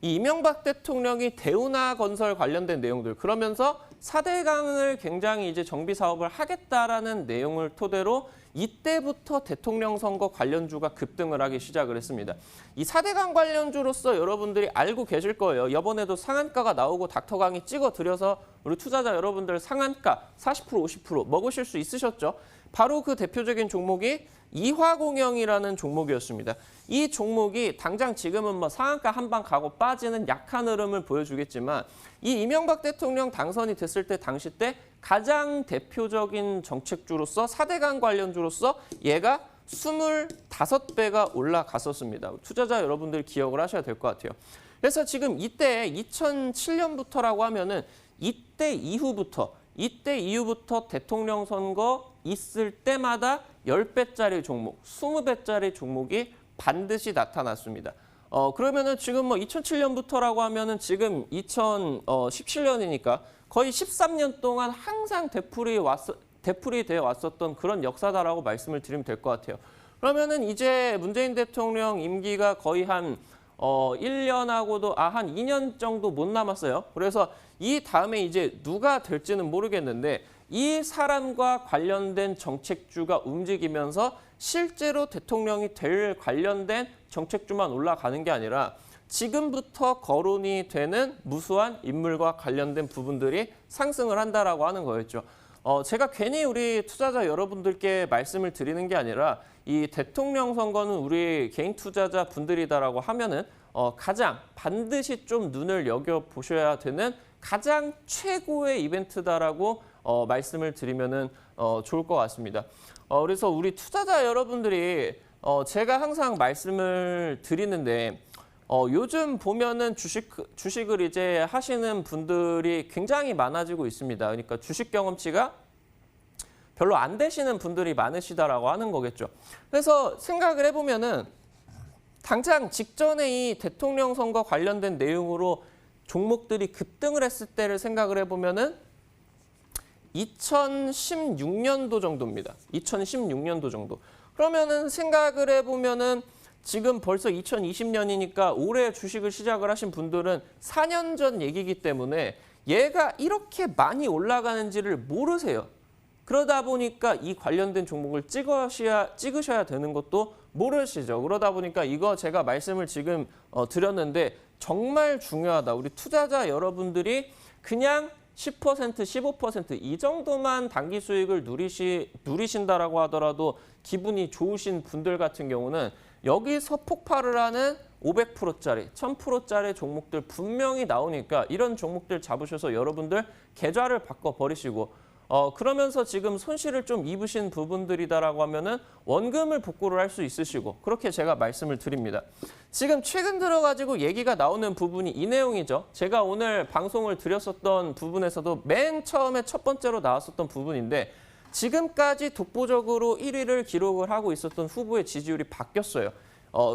이 이명박 대통령이 대운하 건설 관련된 내용들, 그러면서 4대강을 굉장히 이제 정비 사업을 하겠다라는 내용을 토대로 이때부터 대통령 선거 관련주가 급등을 하기 시작을 했습니다. 이 4대강 관련주로서 여러분들이 알고 계실 거예요. 이번에도 상한가가 나오고 닥터강이 찍어드려서 우리 투자자 여러분들 상한가 40%, 50% 먹으실 수 있으셨죠? 바로 그 대표적인 종목이 이화공영이라는 종목이었습니다. 이 종목이 당장 지금은 뭐 상한가 한 방 가고 빠지는 약한 흐름을 보여주겠지만, 이 이명박 대통령 당선이 됐을 때 당시 때 가장 대표적인 정책주로서 4대강 관련주로서 얘가 25배가 올라갔었습니다. 투자자 여러분들 기억을 하셔야 될 것 같아요. 그래서 지금 이때 2007년부터라고 하면은 이때 이후부터 대통령 선거 있을 때마다 10배짜리 종목, 20배짜리 종목이 반드시 나타났습니다. 그러면은 지금 뭐 2007년부터라고 하면은 지금 2017년이니까 거의 13년 동안 항상 되풀이되어 왔었던 그런 역사다라고 말씀을 드리면 될 것 같아요. 그러면은 이제 문재인 대통령 임기가 거의 한 1년하고도 한 2년 정도 못 남았어요. 그래서 이 다음에 이제 누가 될지는 모르겠는데, 이 사람과 관련된 정책주가 움직이면서 실제로 대통령이 될 관련된 정책주만 올라가는 게 아니라 지금부터 거론이 되는 무수한 인물과 관련된 부분들이 상승을 한다라고 하는 거였죠. 제가 괜히 우리 투자자 여러분들께 말씀을 드리는 게 아니라 이 대통령 선거는 우리 개인 투자자 분들이다라고 하면은 가장 반드시 좀 눈을 여겨보셔야 되는 가장 최고의 이벤트다라고 말씀을 드리면은 좋을 것 같습니다. 그래서 우리 투자자 여러분들이 제가 항상 말씀을 드리는데, 요즘 보면은 주식을 이제 하시는 분들이 굉장히 많아지고 있습니다. 그러니까 주식 경험치가 별로 안 되시는 분들이 많으시다라고 하는 거겠죠. 그래서 생각을 해보면은 당장 직전에 이 대통령 선거 관련된 내용으로 종목들이 급등을 했을 때를 생각을 해보면은 2016년도 정도입니다. 2016년도 정도. 그러면은 생각을 해보면은 지금 벌써 2020년이니까 올해 주식을 시작을 하신 분들은 4년 전 얘기이기 때문에 얘가 이렇게 많이 올라가는지를 모르세요. 그러다 보니까 이 관련된 종목을 찍으셔야 되는 것도 모르시죠. 그러다 보니까 이거 제가 말씀을 지금 드렸는데 정말 중요하다. 우리 투자자 여러분들이 그냥 10%, 15% 이 정도만 단기 수익을 누리신다라고 하더라도 기분이 좋으신 분들 같은 경우는 여기서 폭발을 하는 500%짜리, 1000%짜리 종목들 분명히 나오니까 이런 종목들 잡으셔서 여러분들 계좌를 바꿔버리시고 그러면서 지금 손실을 좀 입으신 부분들이다라고 하면은 원금을 복구를 할 수 있으시고 그렇게 제가 말씀을 드립니다. 지금 최근 들어가지고 얘기가 나오는 부분이 이 내용이죠. 제가 오늘 방송을 드렸었던 부분에서도 맨 처음에 첫 번째로 나왔었던 부분인데 지금까지 독보적으로 1위를 기록을 하고 있었던 후보의 지지율이 바뀌었어요.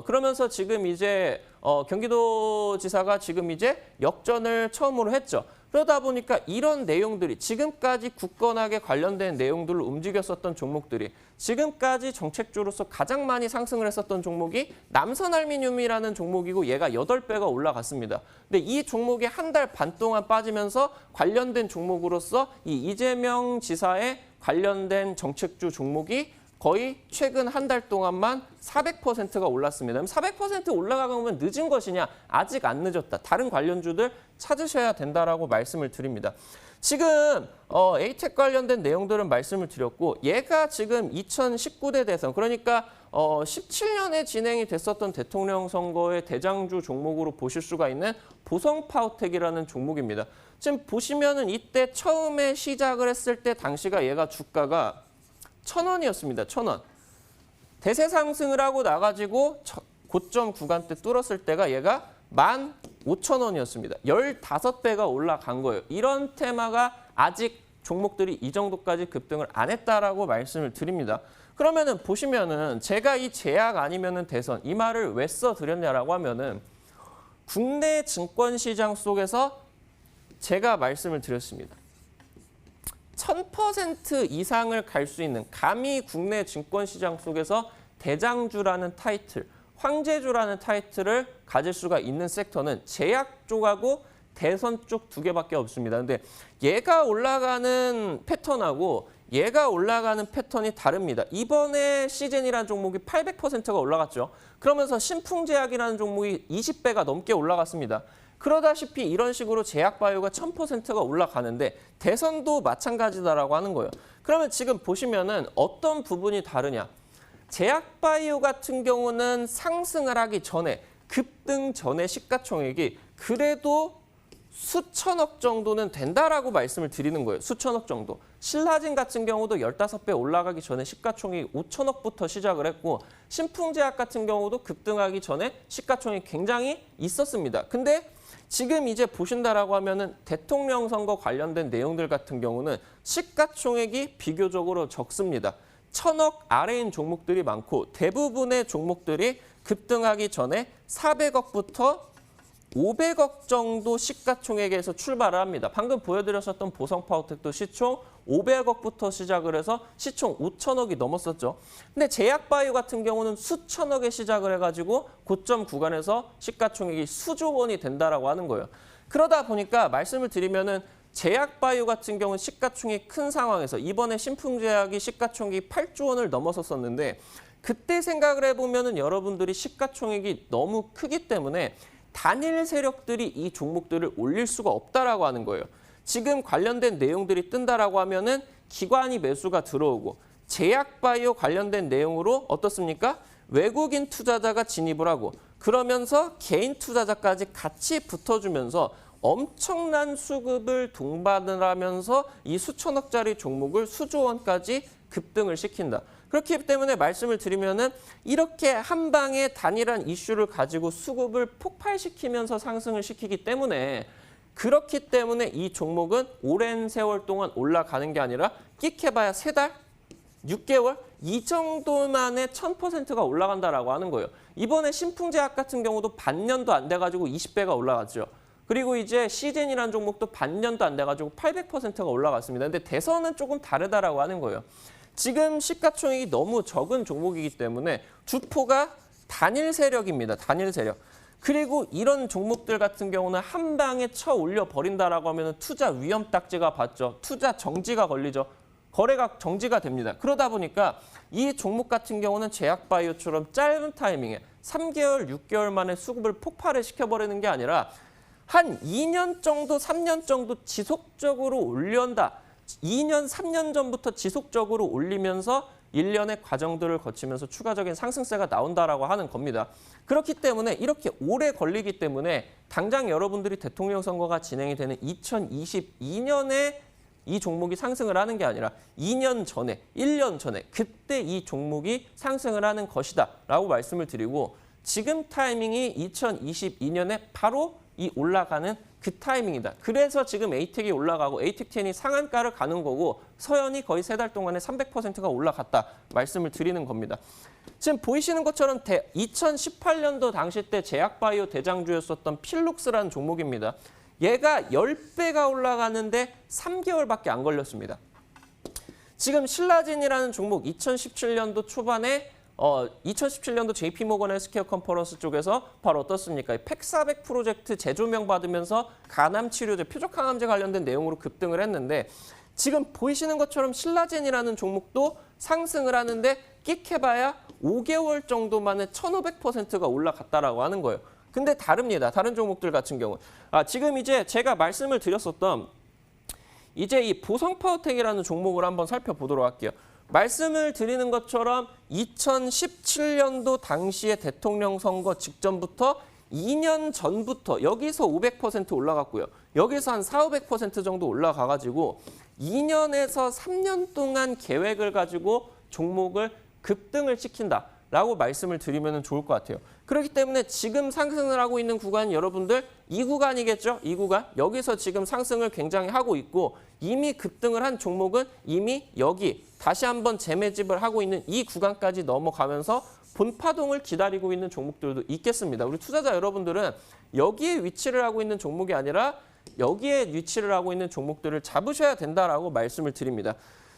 그러면서 지금 이제 경기도지사가 지금 이제 역전을 처음으로 했죠. 그러다 보니까 이런 내용들이 지금까지 굳건하게 관련된 내용들로 움직였었던 종목들이 지금까지 정책주로서 가장 많이 상승을 했었던 종목이 남선알미늄이라는 종목이고 얘가 8배가 올라갔습니다. 근데 이 종목이 한 달 반 동안 빠지면서 관련된 종목으로서 이 이재명 지사의 관련된 정책주 종목이 거의 최근 한 달 동안만 400%가 올랐습니다. 그럼 400% 올라가면 늦은 것이냐? 아직 안 늦었다. 다른 관련주들 찾으셔야 된다라고 말씀을 드립니다. 지금 에이텍 관련된 내용들은 말씀을 드렸고 얘가 지금 2019대 대선 그러니까 17년에 진행이 됐었던 대통령 선거의 대장주 종목으로 보실 수가 있는 보성파워텍이라는 종목입니다. 지금 보시면은 이때 처음에 시작을 했을 때 당시가 얘가 주가가 1,000원이었습니다. 1,000원. 대세 상승을 하고 나가지고 고점 구간대 뚫었을 때가 얘가 15,000원이었습니다. 15배가 올라간 거예요. 이런 테마가 아직 종목들이 이 정도까지 급등을 안 했다라고 말씀을 드립니다. 그러면은 보시면은 제가 이 제약 아니면은 대선 이 말을 왜 써드렸냐라고 하면은 국내 증권시장 속에서 제가 말씀을 드렸습니다. 1000% 이상을 갈 수 있는 감히 국내 증권시장 속에서 대장주라는 타이틀, 황제주라는 타이틀을 가질 수가 있는 섹터는 제약 쪽하고 대선 쪽 2개밖에 없습니다. 근데 얘가 올라가는 패턴하고 얘가 올라가는 패턴이 다릅니다. 이번에 시젠이라는 종목이 800%가 올라갔죠. 그러면서 신풍제약이라는 종목이 20배가 넘게 올라갔습니다. 그러다시피 이런 식으로 제약바이오가 1000%가 올라가는데 대선도 마찬가지다라고 하는 거예요. 그러면 지금 보시면은 어떤 부분이 다르냐? 제약바이오 같은 경우는 상승을 하기 전에 급등 전에 시가총액이 그래도 수천억 정도는 된다라고 말씀을 드리는 거예요. 수천억 정도. 신라진 같은 경우도 15배 올라가기 전에 시가총액이 5천억부터 시작을 했고 신풍제약 같은 경우도 급등하기 전에 시가총액이 굉장히 있었습니다. 근데 지금 이제 보신다라고 하면은 대통령 선거 관련된 내용들 같은 경우는 시가총액이 비교적으로 적습니다. 1,000억 아래인 종목들이 많고 대부분의 종목들이 급등하기 전에 400억부터 500억 정도 시가총액에서 출발을 합니다. 방금 보여드렸었던 보성파워텍도 시총 500억부터 시작을 해서 시총 5천억이 넘었었죠. 근데 제약바이오 같은 경우는 수천억에 시작을 해가지고 고점 구간에서 시가총액이 수조 원이 된다라고 하는 거예요. 그러다 보니까 말씀을 드리면은 제약바이오 같은 경우는 시가총액이 큰 상황에서 이번에 신풍제약이 시가총액이 8조 원을 넘어섰었는데 그때 생각을 해보면은 여러분들이 시가총액이 너무 크기 때문에 단일 세력들이 이 종목들을 올릴 수가 없다라고 하는 거예요. 지금 관련된 내용들이 뜬다라고 하면은 기관이 매수가 들어오고 제약바이오 관련된 내용으로 어떻습니까? 외국인 투자자가 진입을 하고 그러면서 개인 투자자까지 같이 붙어주면서 엄청난 수급을 동반을 하면서 이 수천억짜리 종목을 수조 원까지 급등을 시킨다. 그렇기 때문에 말씀을 드리면은 이렇게 한 방에 단일한 이슈를 가지고 수급을 폭발시키면서 상승을 시키기 때문에 그렇기 때문에 이 종목은 오랜 세월 동안 올라가는 게 아니라 끽해봐야 3달, 6개월 이 정도만에 1000%가 올라간다라고 하는 거예요. 이번에 신풍제약 같은 경우도 반년도 안 돼가지고 20배가 올라갔죠. 그리고 이제 시젠이라는 종목도 반년도 안 돼가지고 800%가 올라갔습니다. 근데 대선은 조금 다르다라고 하는 거예요. 지금 시가총액이 너무 적은 종목이기 때문에 주포가 단일 세력입니다. 단일 세력. 그리고 이런 종목들 같은 경우는 한 방에 쳐 올려 버린다라고 하면 투자 위험 딱지가 받죠. 투자 정지가 걸리죠. 거래가 정지가 됩니다. 그러다 보니까 이 종목 같은 경우는 제약바이오처럼 짧은 타이밍에 3개월, 6개월 만에 수급을 폭발을 시켜버리는 게 아니라 한 2년 정도, 3년 정도 지속적으로 올린다. 2년, 3년 전부터 지속적으로 올리면서 1년의 과정들을 거치면서 추가적인 상승세가 나온다라고 하는 겁니다. 그렇기 때문에 이렇게 오래 걸리기 때문에 당장 여러분들이 대통령 선거가 진행이 되는 2022년에 이 종목이 상승을 하는 게 아니라 2년 전에, 1년 전에 그때 이 종목이 상승을 하는 것이다 라고 말씀을 드리고 지금 타이밍이 2022년에 바로 이 올라가는 그 타이밍이다. 그래서 지금 에이텍이 올라가고 에이텍10이 상한가를 가는 거고 서현이 거의 3달 동안에 300%가 올라갔다 말씀을 드리는 겁니다. 지금 보이시는 것처럼 2018년도 당시 때 제약바이오 대장주였었던 필룩스라는 종목입니다. 얘가 10배가 올라가는데 3개월밖에 안 걸렸습니다. 지금 신라진이라는 종목 2017년도 초반에 2017년도 JP모건 헬스케어 컨퍼런스 쪽에서 바로 어떻습니까? 팩400 프로젝트 재조명 받으면서 간암 치료제, 표적 항암제 관련된 내용으로 급등을 했는데 지금 보이시는 것처럼 신라젠이라는 종목도 상승을 하는데 끽해봐야 5개월 정도 만에 1,500%가 올라갔다라고 하는 거예요. 근데 다릅니다. 다른 종목들 같은 경우. 지금 이제 제가 말씀을 드렸었던 이제 이 보성파워텍이라는 종목을 한번 살펴보도록 할게요. 말씀을 드리는 것처럼 2017년도 당시의 대통령 선거 직전부터 2년 전부터 여기서 500% 올라갔고요. 여기서 한 400~500% 정도 올라가가지고 2년에서 3년 동안 계획을 가지고 종목을 급등을 시킨다라고 말씀을 드리면 좋을 것 같아요. 그렇기 때문에 지금 상승을 하고 있는 구간 여러분들 이 구간이겠죠? 이 구간. 여기서 지금 상승을 굉장히 하고 있고 이미 급등을 한 종목은 이미 여기 다시 한번 재매집을 하고 있는 이 구간까지 넘어가면서 본파동을 기다리고 있는 종목들도 있겠습니다. 우리 투자자 여러분들은 여기에 위치를 하고 있는 종목이 아니라 여기에 위치를 하고 있는 종목들을 잡으셔야 된다라고 말씀을 드립니다.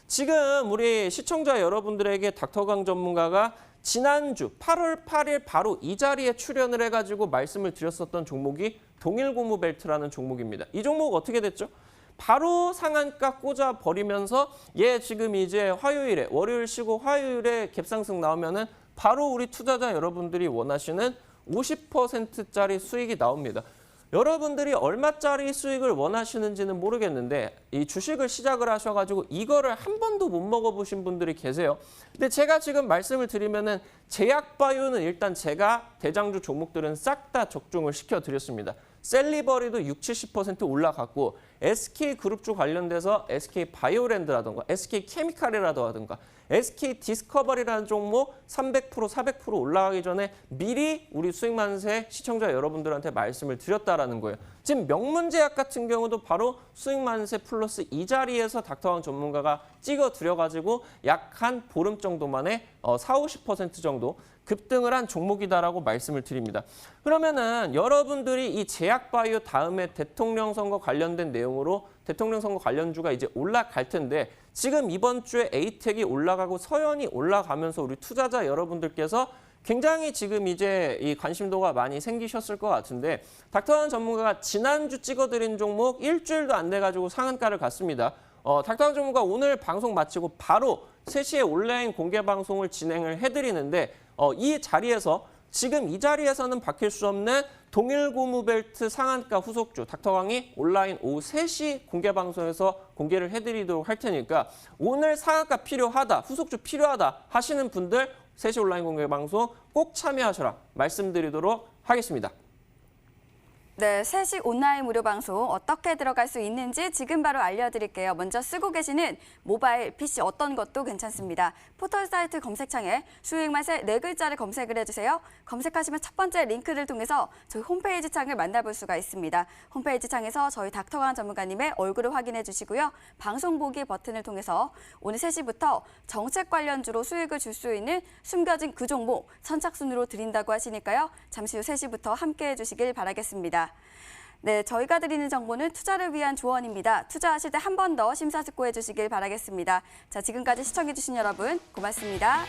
지금 우리 시청자 여러분들에게 닥터강 전문가가 지난주 8월 8일 바로 이 자리에 출연을 해가지고 말씀을 드렸었던 종목이 동일고무벨트라는 종목입니다. 이 종목 어떻게 됐죠? 바로 상한가 꽂아버리면서 얘 지금 이제 화요일에 월요일 쉬고 화요일에 갭상승 나오면은 바로 우리 투자자 여러분들이 원하시는 50%짜리 수익이 나옵니다. 여러분들이 얼마짜리 수익을 원하시는지는 모르겠는데 이 주식을 시작을 하셔가지고 이거를 한 번도 못 먹어보신 분들이 계세요. 근데 제가 지금 말씀을 드리면은 제약바이오는 일단 제가 대장주 종목들은 싹 다 적중을 시켜드렸습니다. 셀리버리도 60~70% 올라갔고 SK그룹주 관련돼서 SK바이오랜드라든가 SK케미칼이라든가 SK디스커버리라는 종목 300%, 400% 올라가기 전에 미리 우리 수익만세 시청자 여러분들한테 말씀을 드렸다라는 거예요. 지금 명문제약 같은 경우도 바로 수익만세 플러스 이 자리에서 닥터왕 전문가가 찍어드려가지고 약 한 보름 정도 만에 40~50% 정도 급등을 한 종목이다라고 말씀을 드립니다. 그러면은 여러분들이 이 제약바이오 다음에 대통령 선거 관련된 내용으로 대통령 선거 관련주가 이제 올라갈 텐데 지금 이번 주에 에이텍이 올라가고 서현이 올라가면서 우리 투자자 여러분들께서 굉장히 지금 이제 이 관심도가 많이 생기셨을 것 같은데 닥터왕 전문가가 지난주 찍어드린 종목 일주일도 안 돼가지고 상한가를 갔습니다. 닥터왕 전문가 오늘 방송 마치고 바로 3시에 온라인 공개 방송을 진행을 해드리는데 이 자리에서 지금 이 자리에서는 바뀔 수 없는 동일고무벨트 상한가 후속주 닥터왕이 온라인 오후 3시 공개 방송에서 공개를 해드리도록 할 테니까 오늘 상한가 필요하다, 후속주 필요하다 하시는 분들 3시 온라인 공개 방송 꼭 참여하셔라 말씀드리도록 하겠습니다. 네, 3시 온라인 무료 방송 어떻게 들어갈 수 있는지 지금 바로 알려드릴게요. 먼저 쓰고 계시는 모바일, PC 어떤 것도 괜찮습니다. 포털 사이트 검색창에 수익만세 4글자를 검색을 해주세요. 검색하시면 첫 번째 링크를 통해서 저희 홈페이지 창을 만나볼 수가 있습니다. 홈페이지 창에서 저희 닥터강 전문가님의 얼굴을 확인해 주시고요. 방송 보기 버튼을 통해서 오늘 3시부터 정책 관련주로 수익을 줄 수 있는 숨겨진 그 종목 선착순으로 드린다고 하시니까요. 잠시 후 3시부터 함께해 주시길 바라겠습니다. 네, 저희가 드리는 정보는 투자를 위한 조언입니다. 투자하실 때 한 번 더 심사숙고해 주시길 바라겠습니다. 자, 지금까지 시청해 주신 여러분 고맙습니다.